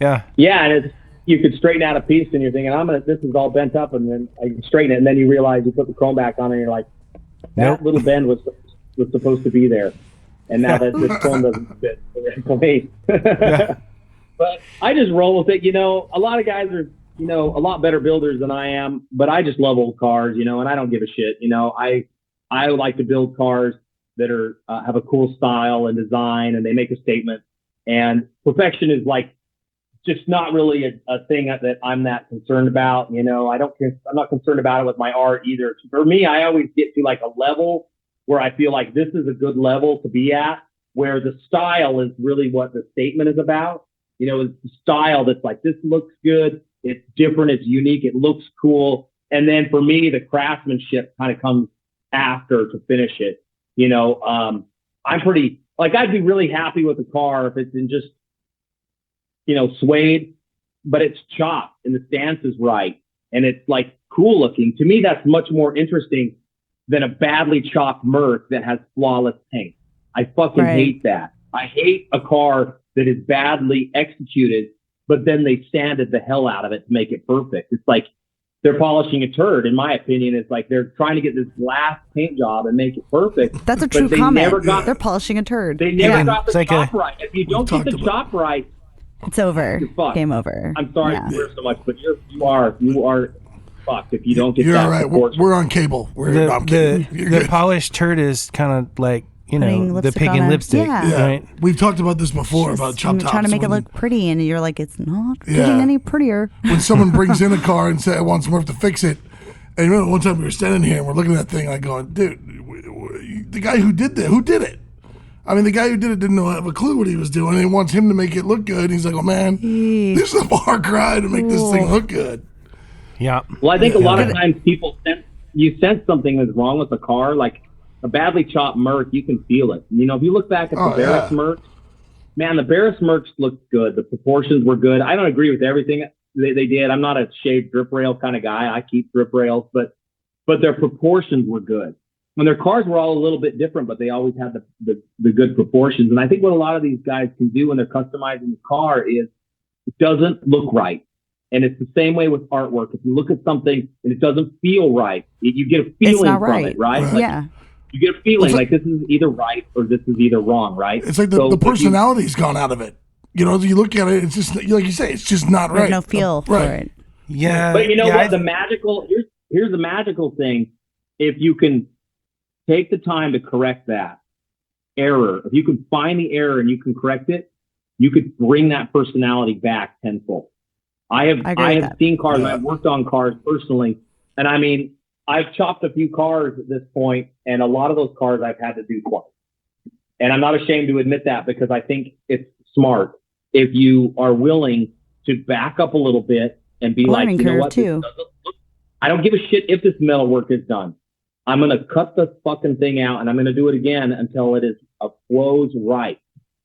Yeah. Yeah, and you could straighten out a piece and you're thinking, this is all bent up, and then I can straighten it, and then you realize you put the chrome back on and you're like, that little bend was supposed to be there. And now that this chrome doesn't fit for me. Yeah. But I just roll with it. A lot of guys are, a lot better builders than I am, but I just love old cars, and I don't give a shit. I like to build cars that are have a cool style and design, and they make a statement. And perfection is like just not really a thing that I'm that concerned about. I'm not concerned about it with my art either. For me, I always get to like a level where I feel like this is a good level to be at, where the style is really what the statement is about. It's the style that's like, this looks good, it's different, it's unique, it looks cool. And then for me, the craftsmanship kind of comes after to finish it. I'm pretty, like, I'd be really happy with the car if it's in just, suede, but it's chopped and the stance is right and it's like cool looking. To me, that's much more interesting than a badly chopped Merc that has flawless paint. I fucking hate that. I hate a car that is badly executed, but then they sanded the hell out of it to make it perfect. It's like they're polishing a turd, in my opinion. It's like they're trying to get this glass paint job and make it perfect. That's a true comment. They're polishing a turd. They never got the chop right. If you don't get the chop right, it's over. Game over. I'm sorry to hear so much, but you are fucked if you don't get You're that. All right. We're on cable. The polished turd is kind of like, the pig in lipstick. Yeah. Right? We've talked about this before about chop tops. Trying to make it look pretty, and you're like, it's not getting any prettier. When someone brings in a car and says, I want Murph to fix it, and remember one time we were standing here and we're looking at that thing, like going, dude, the guy who did it? I mean, the guy who did it didn't have a clue what he was doing, and he wants him to make it look good. He's like, oh man, this is a far cry to make this thing look good. Yeah. Well, I think a lot of times people sense something is wrong with the car, like a badly chopped Merc, you can feel it. If you look back at the Barris Mercs, man, the Barris Mercs looked good. The proportions were good. I don't agree with everything they did. I'm not a shaved drip rail kind of guy. I keep drip rails, but their proportions were good. And their cars were all a little bit different, but they always had the good proportions. And I think what a lot of these guys can do when they're customizing the car is it doesn't look right. And it's the same way with artwork. If you look at something and it doesn't feel right, you get a feeling from it, right? Like, yeah. You get a feeling like this is either right or this is either wrong, right? It's like the personality's gone out of it. You look at it, it's just, like you say, it's just not right. There's no feel for it. Yeah. But what? Here's the magical thing. If you can take the time to correct that error, if you can find the error and you can correct it, you could bring that personality back tenfold. I have seen cars, and I've worked on cars personally, and I mean, I've chopped a few cars at this point, and a lot of those cars I've had to do twice. And I'm not ashamed to admit that, because I think it's smart if you are willing to back up a little bit and be like, you know what? I don't give a shit if this metal work is done. I'm going to cut the fucking thing out and I'm going to do it again until it flows right.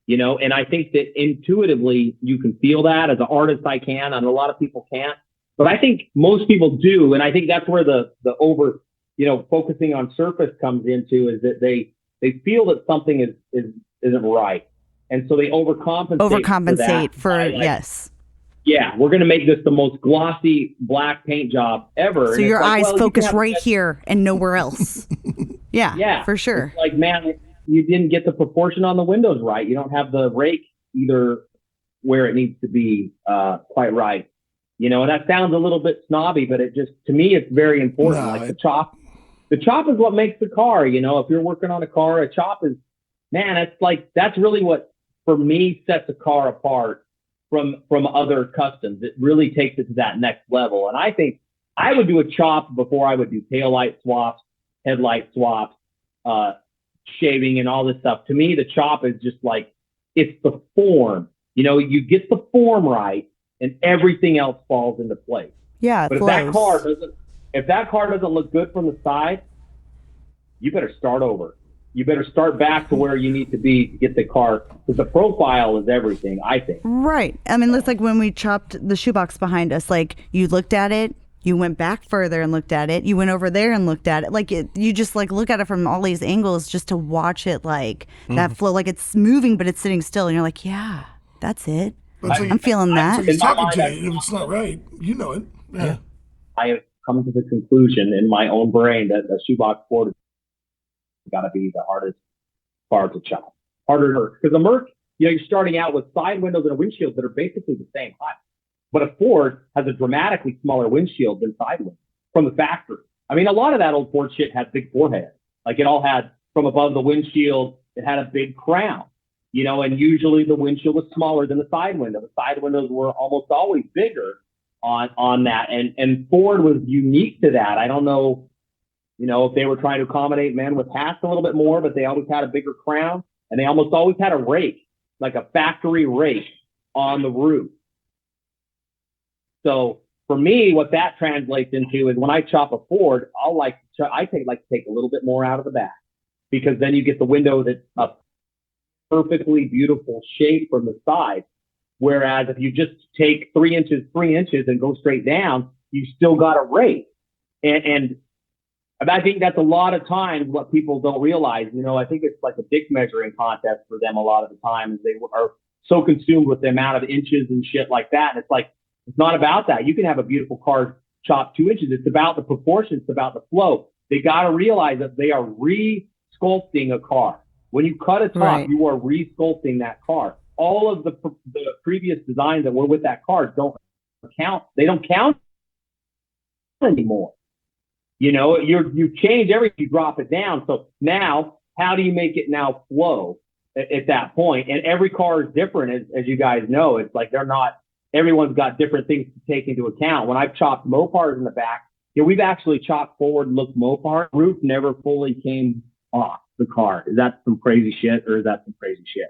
And I think that intuitively you can feel that. As an artist, I can, and a lot of people can't. But I think most people do, and I think that's where the over, focusing on surface comes into, is that they feel that something isn't right, and so they overcompensate for yes. Yeah, we're going to make this the most glossy black paint job ever. So your eyes focus right here and nowhere else. Yeah, for sure. It's like, man, you didn't get the proportion on the windows right. You don't have the rake either where it needs to be quite right. And that sounds a little bit snobby, but to me, it's very important. No, like the chop is what makes the car. If you're working on a car, a chop is, man, that's really what, for me, sets a car apart from other customs. It really takes it to that next level. And I think I would do a chop before I would do taillight swaps, headlight swaps, shaving and all this stuff. To me, the chop is just like, it's the form. You get the form right and everything else falls into place. Yeah, but if that car doesn't look good from the side, you better start over. You better start back to where you need to be to get the car, because the profile is everything, I think. Right. I mean, it's like when we chopped the shoebox behind us, like you looked at it, you went back further and looked at it, you went over there and looked at it. Like you just like look at it from all these angles just to watch it, like that flow, like it's moving, but it's sitting still. And you're like, yeah, that's it. I'm feeling that. So he's talking to you. If it's not right, you know it. Yeah. I have come to the conclusion in my own brain that the shoebox Ford has got to be the hardest car to chop. Harder to hurt. Because the Merc, you're starting out with side windows and a windshield that are basically the same height. But a Ford has a dramatically smaller windshield than side windows from the factory. I mean, a lot of that old Ford shit had big foreheads. Like it all had, from above the windshield, it had a big crown. And usually the windshield was smaller than the side window. The side windows were almost always bigger on that. And Ford was unique to that. I don't know, if they were trying to accommodate men with hats a little bit more, but they always had a bigger crown, and they almost always had a rake, like a factory rake on the roof. So for me, what that translates into is when I chop a Ford, I like to take a little bit more out of the back, because then you get the window that's a perfectly beautiful shape from the side. Whereas if you just take 3 inches and go straight down, you still got a rake. And I think that's a lot of times what people don't realize. I think it's like a dick measuring contest for them a lot of the time, is they are so consumed with the amount of inches and shit like that. And it's like, it's not about that. You can have a beautiful car chopped 2 inches. It's about the proportions. It's about the flow. They got to realize that they are re-sculpting a car. When you cut a top, right, you are re-sculpting that car. All of the previous designs that were with that car don't count. They don't count anymore. You change everything, you drop it down. So now, how do you make it now flow at that point? And every car is different, as you guys know. It's like everyone's got different things to take into account. When I've chopped Mopars in the back, we've actually chopped forward look Mopar. Roof never fully came off the car. Is that some crazy shit, or is that some crazy shit?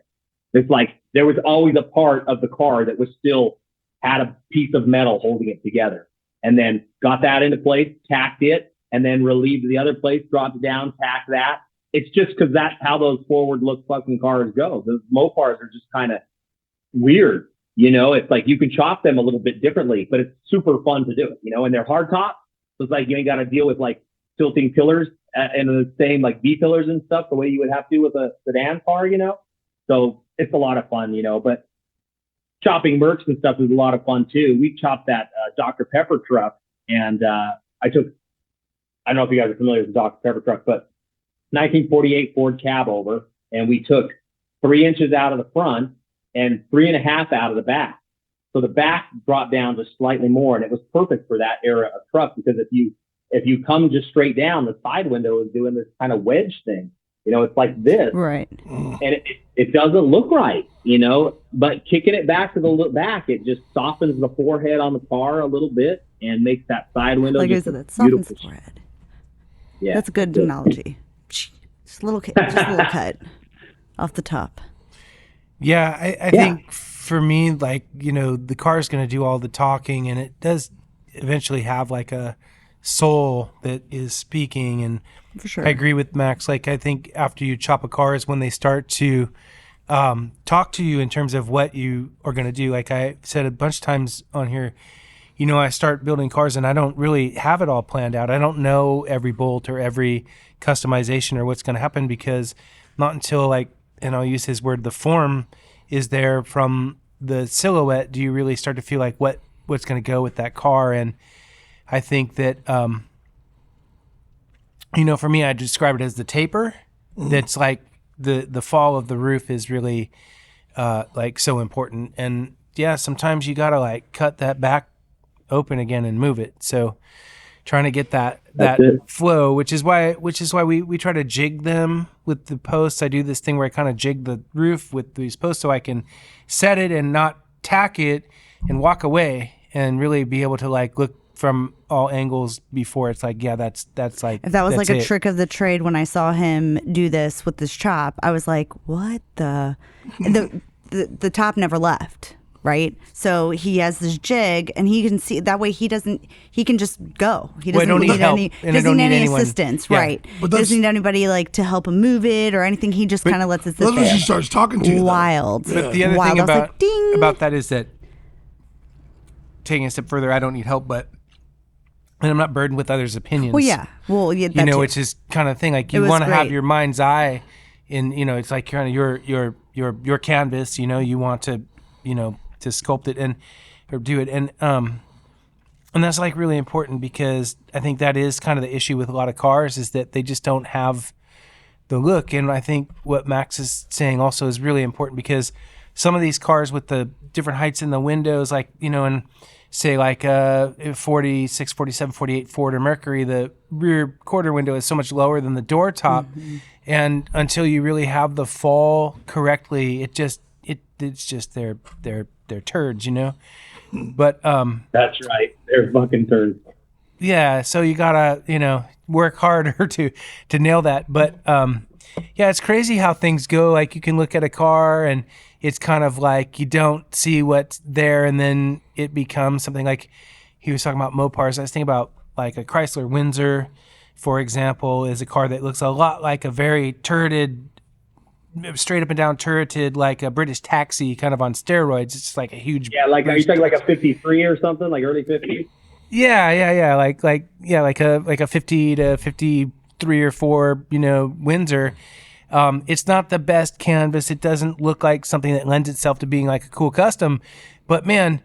It's like there was always a part of the car that was still had a piece of metal holding it together, and then got that into place, tacked it, and then relieved the other place, dropped it down, tacked that. It's just because that's how those forward look fucking cars go. Those Mopars are just kind of weird. It's like you can chop them a little bit differently, but it's super fun to do it, and they're hard top. So it's like you ain't got to deal with like tilting pillars and the same like B pillars and stuff the way you would have to with a sedan car, So it's a lot of fun, but chopping Mercs and stuff is a lot of fun too. We chopped that Dr. Pepper truck, and I don't know if you guys are familiar with the Dr. Pepper truck, but 1948 Ford cab over, and we took 3 inches out of the front and 3.5 out of the back. So the back dropped down just slightly more, and it was perfect for that era of truck, because if you come just straight down, the side window is doing this kind of wedge thing. It's like this. Right. And it doesn't look right, but kicking it back to the back, it just softens the forehead on the car a little bit and makes that side window like just that softens the forehead. Yeah. That's a good analogy. Just a little cut off the top. Yeah, I think for me, like, the car is going to do all the talking, and it does eventually have like a soul that is speaking. And for sure, I agree with Max. Like, I think after you chop a car is when they start to talk to you in terms of what you are going to do. Like I said a bunch of times on here, I start building cars and I don't really have it all planned out. I don't know every bolt or every customization or what's going to happen, because not until, like, and I'll use his word, the form is there from the silhouette, do you really start to feel like what's going to go with that car. And I think that, for me, I describe it as the taper. That's like the fall of the roof is really like so important. And yeah, sometimes you got to like cut that back open again and move it. So trying to get that flow, which is why we try to jig them with the posts. I do this thing where I kind of jig the roof with these posts so I can set it and not tack it and walk away and really be able to like look from all angles before it's like, yeah, that's like, if that was like a it. trick of the trade when I saw him do this with this chop, I was like, what the top never left. Right, so he has this jig, and he can see that way. He can just go. He doesn't need any assistance, yeah. Right? But he doesn't need anybody like to help him move it or anything. He just kind of lets it sit there. That's when she starts talking to you. Wild. But the other thing about that is that, taking a step further, I don't need help, and I'm not burdened with others' opinions. Well, yeah, which is kind of thing. Like, you want to have your mind's eye in, it's like kind of your canvas. You want to, to sculpt it or do it, and that's like really important, because I think that is kind of the issue with a lot of cars, is that they just don't have the look. And I think what Max is saying also is really important, because some of these cars with the different heights in the windows, like, and say like 46, 47, 48 Ford or Mercury, the rear quarter window is so much lower than the door top, and until you really have the fall correctly, it's just they're turds, But that's right, they're fucking turds. Yeah, so you gotta work harder to nail that. But yeah, it's crazy how things go. Like, you can look at a car and it's kind of like you don't see what's there, and then it becomes something. Like, he was talking about Mopars. I was thinking about like a Chrysler Windsor, for example, is a car that looks a lot like a very turreted, straight up and down turreted, like a British Taxi kind of on steroids. It's just like a huge, like, are you talking like a 53 or something, like early 50s? Yeah, like a 50 to 53 or 4 Windsor. It's not the best canvas. It doesn't look like something that lends itself to being like a cool custom, but man,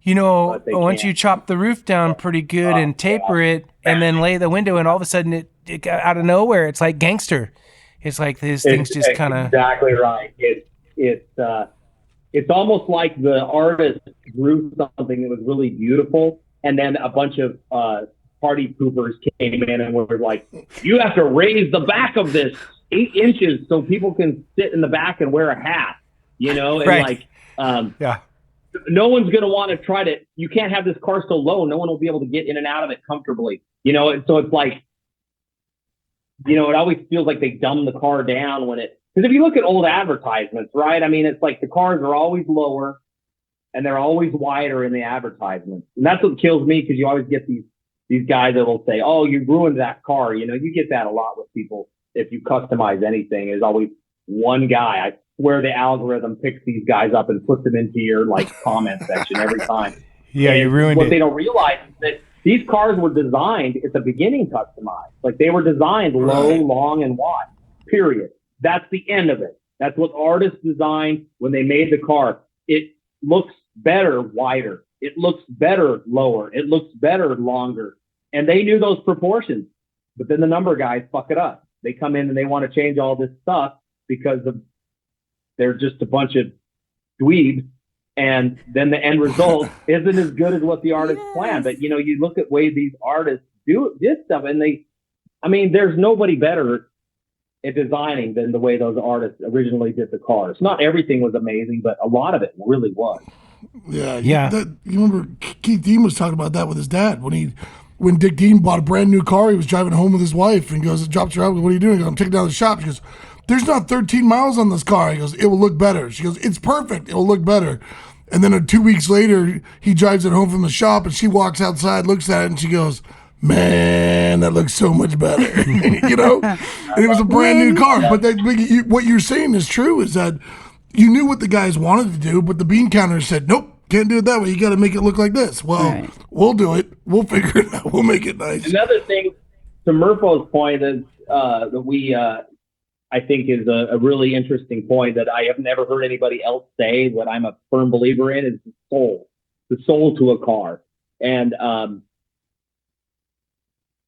once you chop the roof down pretty good and taper it and then lay the window, and all of a sudden it got out of nowhere, it's like gangster. It's like these things just kind of... Exactly right. It's almost like the artist drew something that was really beautiful, and then a bunch of party poopers came in and were like, you have to raise the back of this 8 inches so people can sit in the back and wear a hat, And right. Yeah. No one's going to want to try to... You can't have this car so low. No one will be able to get in and out of it comfortably. So it's like... it always feels like they dumb the car down because if you look at old advertisements, right? I mean, it's like the cars are always lower and they're always wider in the advertisements. And that's what kills me, because you always get these guys that will say, oh, you ruined that car. You get that a lot with people. If you customize anything, there's always one guy. I swear the algorithm picks these guys up and puts them into your comment section every time. Yeah, and you ruined what it. What they don't realize is that these cars were designed at the beginning customized. Like, they were designed low, long, and wide, period. That's the end of it. That's what artists designed when they made the car. It looks better wider. It looks better lower. It looks better longer. And they knew those proportions. But then the number guys fuck it up. They come in and they want to change all this stuff because they're just a bunch of dweebs. And then the end result isn't as good as what the artist planned. But, you look at way these artists do this stuff, and there's nobody better at designing than the way those artists originally did the cars. Not everything was amazing, but a lot of it really was. Yeah. You remember Keith Dean was talking about that with his dad when Dick Dean bought a brand new car. He was driving home with his wife and drops her out. What are you doing? He goes, I'm taking down to the shop. She goes, there's not 13 miles on this car. He goes, it will look better. She goes, it's perfect. It will look better. And then 2 weeks later, he drives it home from the shop, and she walks outside, looks at it, and she goes, "Man, that looks so much better." And it was a brand new car. But what you're saying is true, is that you knew what the guys wanted to do, but the bean counter said, "Nope, can't do it that way. You got to make it look like this." Well, We'll do it. We'll figure it out. We'll make it nice. Another thing, to Murpho's point, is that we I think is a really interesting point that I have never heard anybody else say. What I'm a firm believer in is the soul to a car. And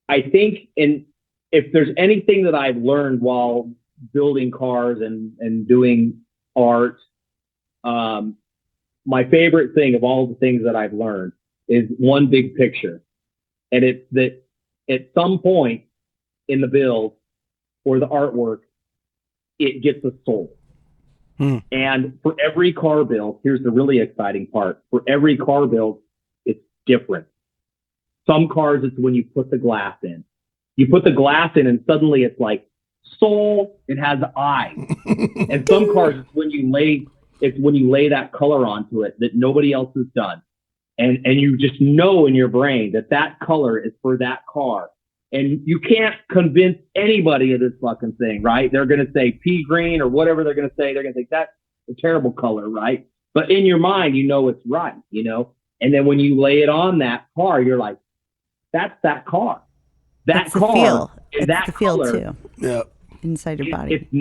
I think if there's anything that I've learned while building cars and doing art, my favorite thing of all the things that I've learned is one big picture. And it's that at some point in the build or the artwork, it gets a soul. And for every car build, here's the really exciting part. For every car build, it's different. Some cars, it's when you put the glass in. You put the glass in and suddenly it's like soul, it has eyes. And some cars, it's when you lay that color onto it that nobody else has done. And you just know in your brain that color is for that car. And you can't convince anybody of this fucking thing, right? They're going to say pea green or whatever they're going to say. They're going to think that's a terrible color, right? But in your mind, you know it's right, And then when you lay it on that car, you're like, that's that car. That car, feel. It's that the feel color, too. Yeah. Inside your body. It's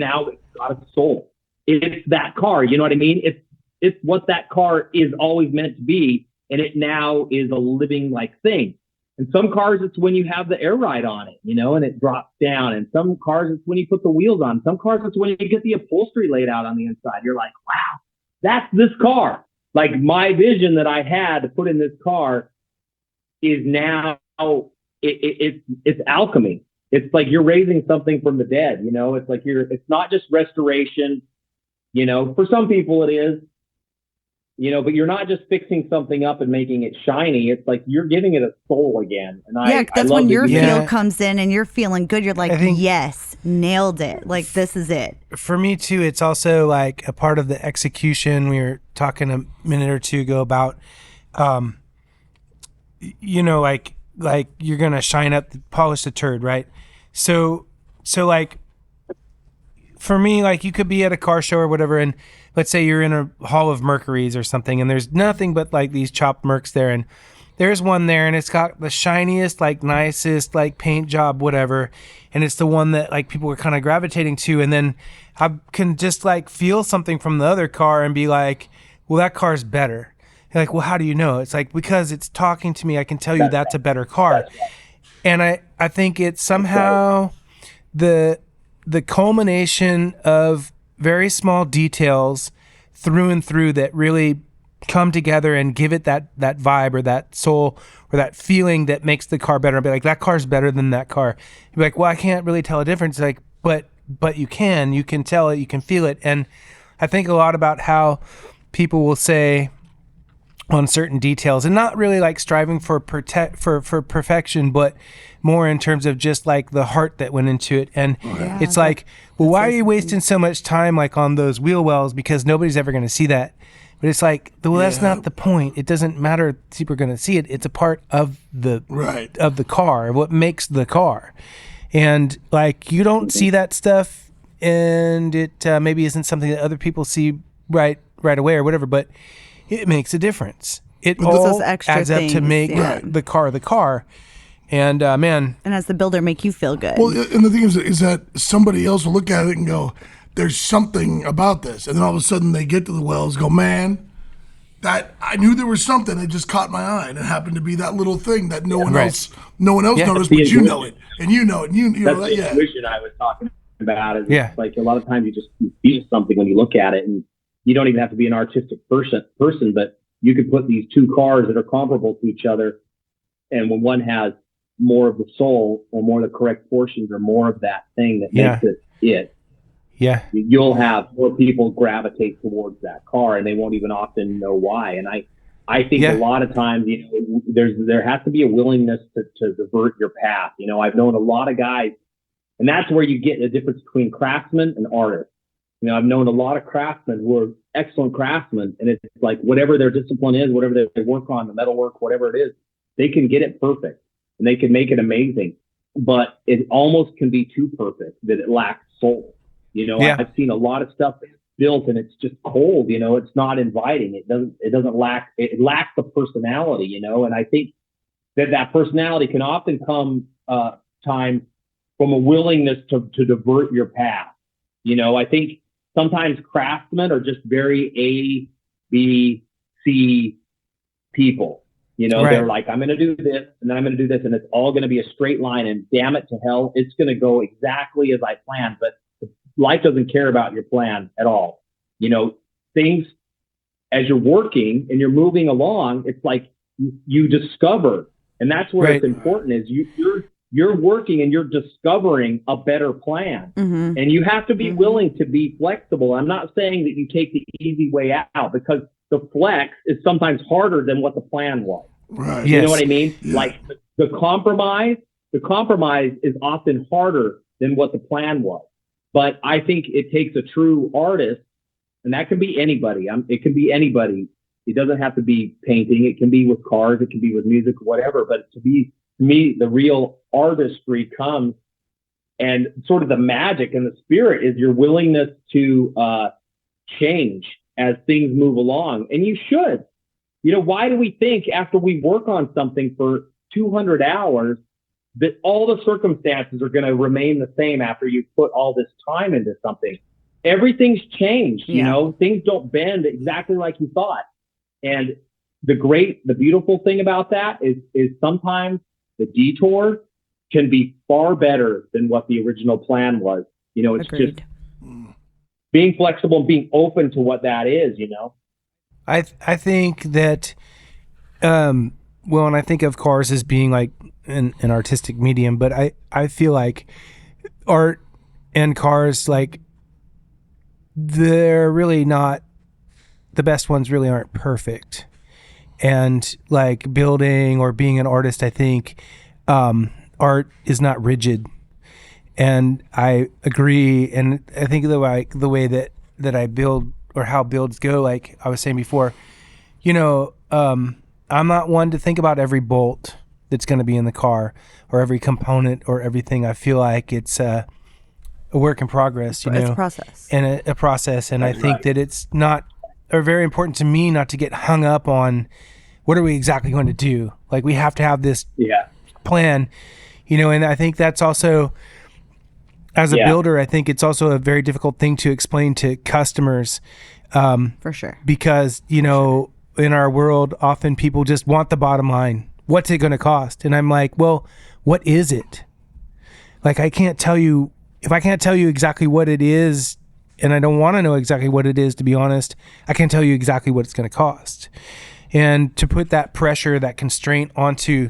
got a soul. It's that car. You know what I mean? It's what that car is always meant to be. And it now is a living thing. And some cars, it's when you have the air ride on it, and it drops down. And some cars, it's when you put the wheels on. Some cars, it's when you get the upholstery laid out on the inside. You're like, wow, that's this car. Like my vision that I had to put in this car is now, it's alchemy. It's like you're raising something from the dead, It's like it's not just restoration, For some people it is. But you're not just fixing something up and making it shiny. It's like you're giving it a soul again. And that's when your feel comes in and you're feeling good. You're like, yes, nailed it. Like, this is it. For me, too, it's also like a part of the execution. We were talking a minute or two ago about, like you're going to shine up, polish the turd, right? So like, for me, like you could be at a car show or whatever, and let's say you're in a hall of Mercuries or something, and there's nothing but like these chopped Mercs there, and there's one there, and it's got the shiniest, like nicest, like paint job, whatever, and it's the one that like people are kind of gravitating to, and then I can just like feel something from the other car and be like, well, that car's better. You're like, well, how do you know? It's like, because it's talking to me, I can tell you that's a better car. And I think it's somehow the culmination of very small details through and through that really come together and give it that vibe or that soul or that feeling that makes the car better. I'll be like, that car's better than that car. You'd be like, well, I can't really tell a difference. Like, but you can tell it, you can feel it. And I think a lot about how people will say on certain details, and not really like striving for perfection, but more in terms of just like the heart that went into it. And it's like, well, why are you wasting so much time like on those wheel wells? Because nobody's ever going to see that. But it's like, well, that's not the point. It doesn't matter if people are going to see it. It's a part of the of the car, what makes the car. And like, you don't see that stuff, and it maybe isn't something that other people see right away or whatever, but it makes a difference. It all adds up to make the car. And man. And as the builder, make you feel good. Well, and the thing is that somebody else will look at it and go, there's something about this. And then all of a sudden they get to the wells, go, man, that I knew there was something that just caught my eye. And it happened to be that little thing that no one else noticed, but you know it. And you know it. And you know that. That's the intuition I was talking about. Is like a lot of times you feel something when you look at it, and you don't even have to be an artistic person, but you could put these two cars that are comparable to each other, and when one has more of the soul or more of the correct portions or more of that thing that makes it, you'll have more people gravitate towards that car, and they won't even often know why. And I think a lot of times, there has to be a willingness to divert your path. I've known a lot of guys, and that's where you get the difference between craftsmen and artists. I've known a lot of craftsmen who are excellent craftsmen, and it's like whatever their discipline is, whatever they work on, the metalwork, whatever it is, they can get it perfect and they can make it amazing. But it almost can be too perfect that it lacks soul. You know, I've seen a lot of stuff built and it's just cold. You know, it's not inviting. It lacks the personality. You know, and I think that personality can often come time from a willingness to divert your path. You know, I think sometimes craftsmen are just very A, B, C people. You know, they're like, I'm going to do this and then I'm going to do this and it's all going to be a straight line and damn it to hell, it's going to go exactly as I planned. But life doesn't care about your plan at all. You know, things as you're working and you're moving along, it's like you discover, and that's where it's important is you're working and you're discovering a better plan. Mm-hmm. And you have to be willing to be flexible. I'm not saying that you take the easy way out, because the flex is sometimes harder than what the plan was. Right. You know what I mean? Yeah. Like the compromise is often harder than what the plan was. But I think it takes a true artist, and that can be anybody. It can be anybody. It doesn't have to be painting. It can be with cars. It can be with music, whatever. But to me, the real artistry comes, and sort of the magic and the spirit is your willingness to change as things move along. And you should. You know, why do we think after we work on something for 200 hours that all the circumstances are going to remain the same after you put all this time into something? Everything's changed. You know, things don't bend exactly like you thought. And the beautiful thing about that is sometimes the detour can be far better than what the original plan was. You know, it's just being flexible and being open to what that is, you know? I think that, when I think of cars as being like an artistic medium, but I feel like art and cars, like, they're really not, the best ones really aren't perfect. And like building or being an artist, I think art is not rigid. And I agree. And I think the way that I build, or how builds go, like I was saying before, you know, I'm not one to think about every bolt that's going to be in the car or every component or everything. I feel like it's a work in progress, you know. It's a process. And a process. And I think that it's not, or very important to me not to get hung up on what are we exactly going to do. Like, we have to have this plan, you know. And I think that's also, as a builder, I think it's also a very difficult thing to explain to customers. For sure. Because, you know, in our world, often people just want the bottom line. What's it going to cost? And I'm like, well, what is it? Like, I can't tell you, if I can't tell you exactly what it is, and I don't want to know exactly what it is, to be honest, I can't tell you exactly what it's going to cost. And to put that pressure, that constraint onto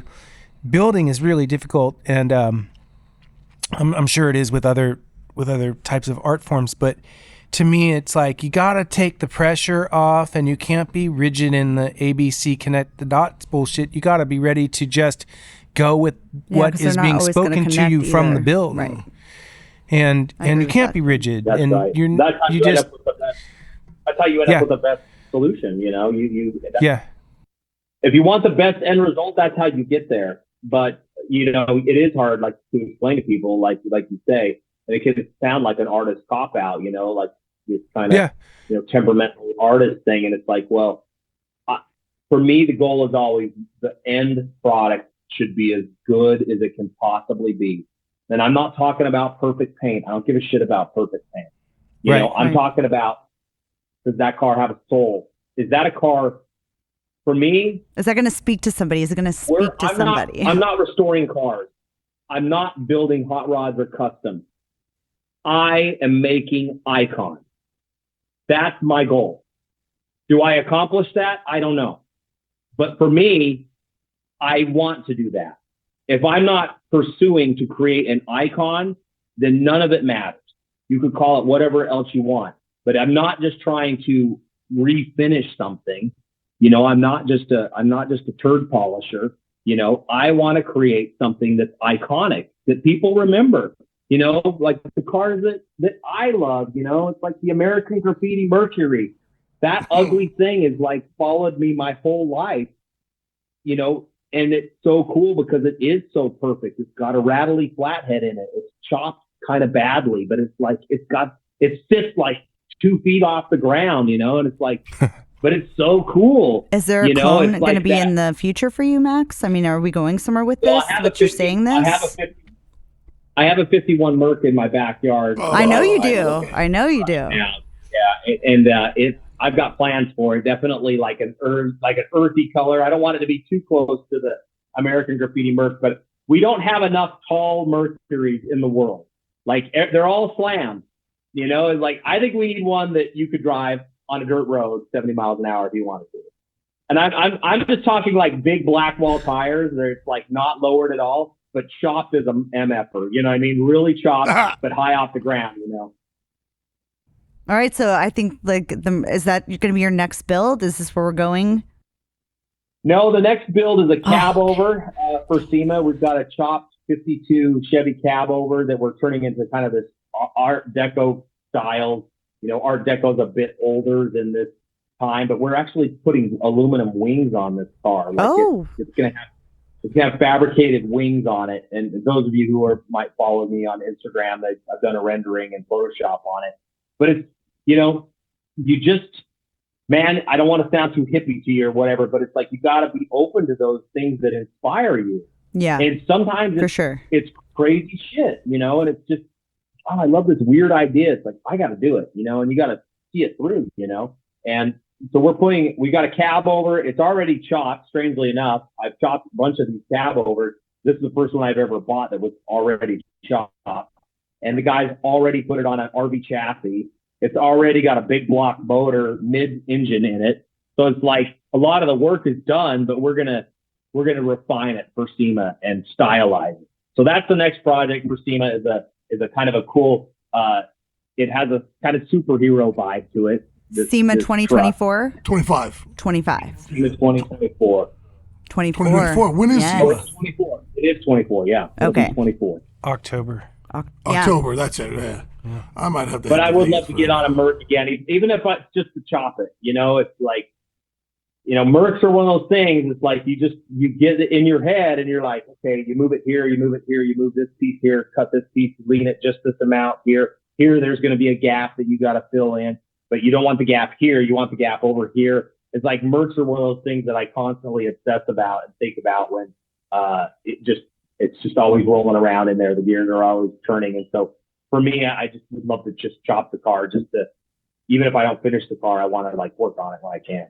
building is really difficult. And, I'm sure it is with other types of art forms, but to me, it's like you got to take the pressure off, and you can't be rigid in the ABC connect the dots bullshit. You got to be ready to just go with what is being spoken to you from the build, right? And you can't be rigid. That's and right. That's how you end up with the best solution. You know, if you want the best end result, that's how you get there. But you know, it is hard, like, to explain to people, like you say, and it can sound like an artist cop out, you know, like this kind of, you know, temperamental artist thing. And it's like, well, for me, the goal is always the end product should be as good as it can possibly be. And I'm not talking about perfect paint. I don't give a shit about perfect paint. You know, I'm talking about, does that car have a soul? Is that a car? For me, is that going to speak to somebody? Is it going to speak to somebody? I'm not restoring cars. I'm not building hot rods or custom. I am making icons. That's my goal. Do I accomplish that? I don't know. But for me, I want to do that. If I'm not pursuing to create an icon, then none of it matters. You could call it whatever else you want. But I'm not just trying to refinish something. You know, I'm not just a turd polisher. You know, I want to create something that's iconic, that people remember. You know, like the cars that I love. You know, it's like the American Graffiti Mercury. that ugly thing is like followed me my whole life, you know, and it's so cool because it is so perfect. It's got a rattly flathead in it. It's chopped kind of badly, but it's like, it sits like 2 feet off the ground, you know, and it's like, but it's so cool. Is there a clone going to be in the future for you, Max? I mean, are we going somewhere with this? But you're saying this? I have a 51 Merc in my backyard. I know you do. I know you do. Yeah, and I've got plans for it. Definitely like an earthy color. I don't want it to be too close to the American Graffiti Merc, but we don't have enough tall Mercuries in the world. Like they're all slams, you know. Like I think we need one that you could drive on a dirt road 70 miles an hour if you wanted to. And I'm just talking like big black wall tires. They're like not lowered at all, but chopped as a MFer. You know what I mean? Really chopped, but high off the ground, you know. All right, so I think is that going to be your next build? Is this where we're going? No, the next build is a cab over for SEMA. We've got a chopped 52 Chevy cab over that we're turning into kind of this Art Deco style. You know, Art Deco's a bit older than this time, but we're actually putting aluminum wings on this car. Like it's gonna have fabricated wings on it. And those of you who might follow me on Instagram, I've done a rendering and Photoshop on it. But it's, you know, man, I don't want to sound too hippie to you or whatever, but it's like you got to be open to those things that inspire you. Yeah. And sometimes it's crazy shit, you know, and it's just, I love this weird idea. It's like, I got to do it, you know, and you got to see it through, you know. And so we got a cab over. It's already chopped, strangely enough. I've chopped a bunch of these cab overs. This is the first one I've ever bought that was already chopped. And the guy's already put it on an RV chassis. It's already got a big block motor mid-engine in it. So it's like a lot of the work is done, but we're gonna refine it for SEMA and stylize it. So that's the next project for SEMA is a kind of a cool. It has a kind of superhero vibe to it. SEMA 2024? 25. 25. SEMA 2024. 24. When is SEMA? It's 24. It is 24, yeah. Okay. 24. October. October, that's it. Yeah. I might have to. But I would love to get on a Merc again, even if it's just to chop it. You know, it's like, you know, Mercs are one of those things. It's like you get it in your head and you're like, okay, you move it here, you move it here, you move this piece here, cut this piece, lean it just this amount here. Here, there's going to be a gap that you got to fill in, but you don't want the gap here. You want the gap over here. It's like Mercs are one of those things that I constantly obsess about and think about when it's just always rolling around in there. The gears are always turning. And so for me, I just would love to just chop the car even if I don't finish the car, I want to like work on it when I can.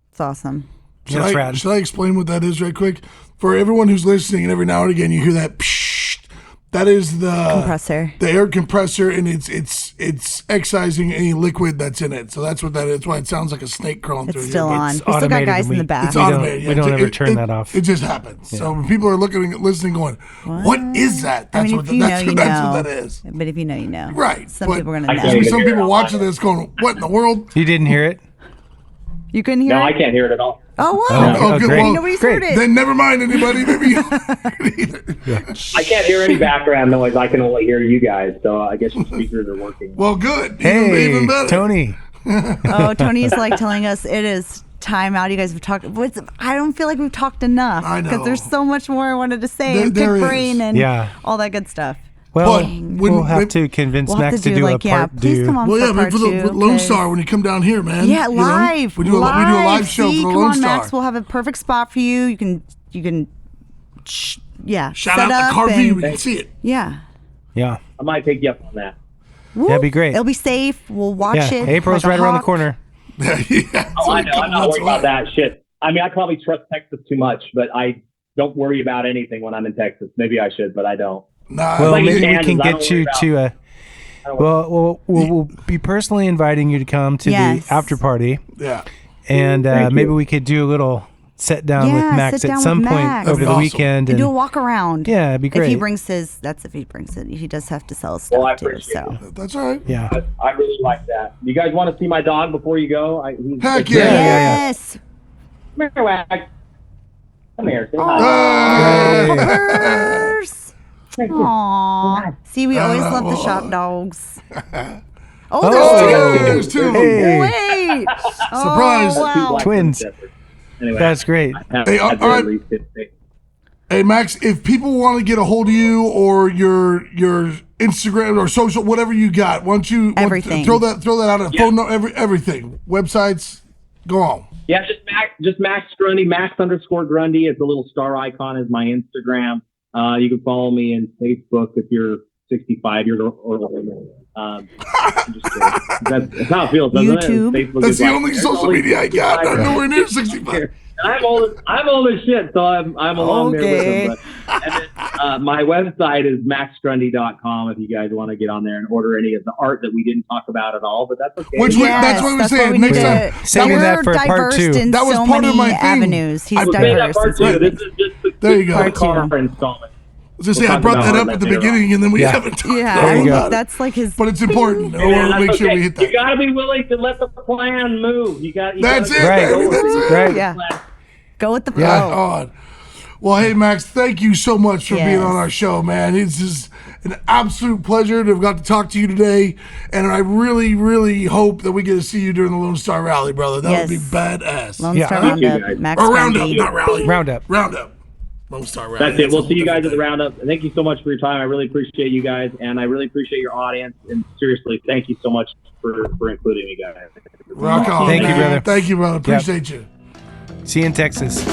It's awesome. Should I explain what that is right quick? For everyone who's listening and every now and again you hear that psh, that is the compressor, the air compressor, and it's excising any liquid that's in it. So that's what that is. That's why it sounds like a snake crawling through. It's still on. It's we still got guys in the back. It's automated. We don't ever turn that off. It just happens. Yeah. So when people are listening, going, "What is that?" That's what that is. But if you know, you know. Right. Some people are gonna know. Some people watching this going, "What in the world?" You didn't hear it? You couldn't hear it? No, I can't hear it at all. Oh, wow. Oh, great. Well, nobody's heard it. Then never mind anybody. Maybe I can't hear any background noise. I can only hear you guys. So I guess your speakers are working. Well, good. Hey, even better. Tony. Tony's like telling us it is time out. You guys have talked. I don't feel like we've talked enough. I know. Because there's so much more I wanted to say. And pick brain and all that good stuff. Well, we'll have to convince Max to do a part two. Please come on for part two. Lone Star, when you come down here, man. Yeah, live. We do a live show for the Lone Star. Max, we'll have a perfect spot for you. You can shout out the car view. We can see it. Yeah. I might take you up on that. That'd be great. It'll be safe. We'll watch it. April's right around the corner. I know. I'm not worried about that shit. I mean, I probably trust Texas too much, but I don't worry about anything when I'm in Texas. Maybe I should, but I don't. Well, maybe we can get you to we'll be personally inviting you to come to the after party. Yeah. And maybe we could do a little sit down with Max at some point over the weekend. And do a walk around. Yeah, it'd be great. If he brings it. He does have to sell his stuff I too. appreciate it. That's all right. Yeah. I really like that. You guys want to see my dog before you go? Heck yeah. Yes. Come here, Wag. Come here. Say Aww. See, we always love the shop dogs. Oh, there's two. Hey. Wait. Surprise. Oh, wow. Twins. Anyway, That's great. Hey, all right. Hey, Max, if people want to get a hold of you or your Instagram or social, whatever you got, why don't you Everything. throw that out a phone number, everything, websites, go on. Yeah, just Max Grundy, Max_Grundy is the little star icon is my Instagram. You can follow me in Facebook if you're 65 years or older. That's how it feels, doesn't YouTube. it? Facebook That's is the like, only there's social only media I got. 65. I'm nowhere near 65. I'm old as shit, so I'm along there with them. But, and then, my website is maxgrundy.com if you guys want to get on there and order any of the art that we didn't talk about at all. But that's okay. That's what we were saying. Next time, saving that for part 2. That was so part of many my thing. avenues. He's I made diverse. that part 2. This is just There you go. the car installment. I brought that up at the beginning, and then we haven't talked about it. That's like his. But it's important. I want to make sure we hit that. You got to be willing to let the plan move. That's it. Right. Yeah. Go with the flow. Yeah. Well, hey, Max, thank you so much for being on our show, man. It's just an absolute pleasure to have got to talk to you today. And I really, really hope that we get to see you during the Lone Star Rally, brother. That would be badass. Lone Star Roundup. Max or Roundup, Grundy. not Rally. Roundup. Lone Star Rally. That's it. We'll see you guys at the Roundup. Thank you so much for your time. I really appreciate you guys, and I really appreciate your audience. And seriously, thank you so much for including me, guys. Rock on. Thank you, brother. Thank you, brother. Appreciate you. See you in Texas.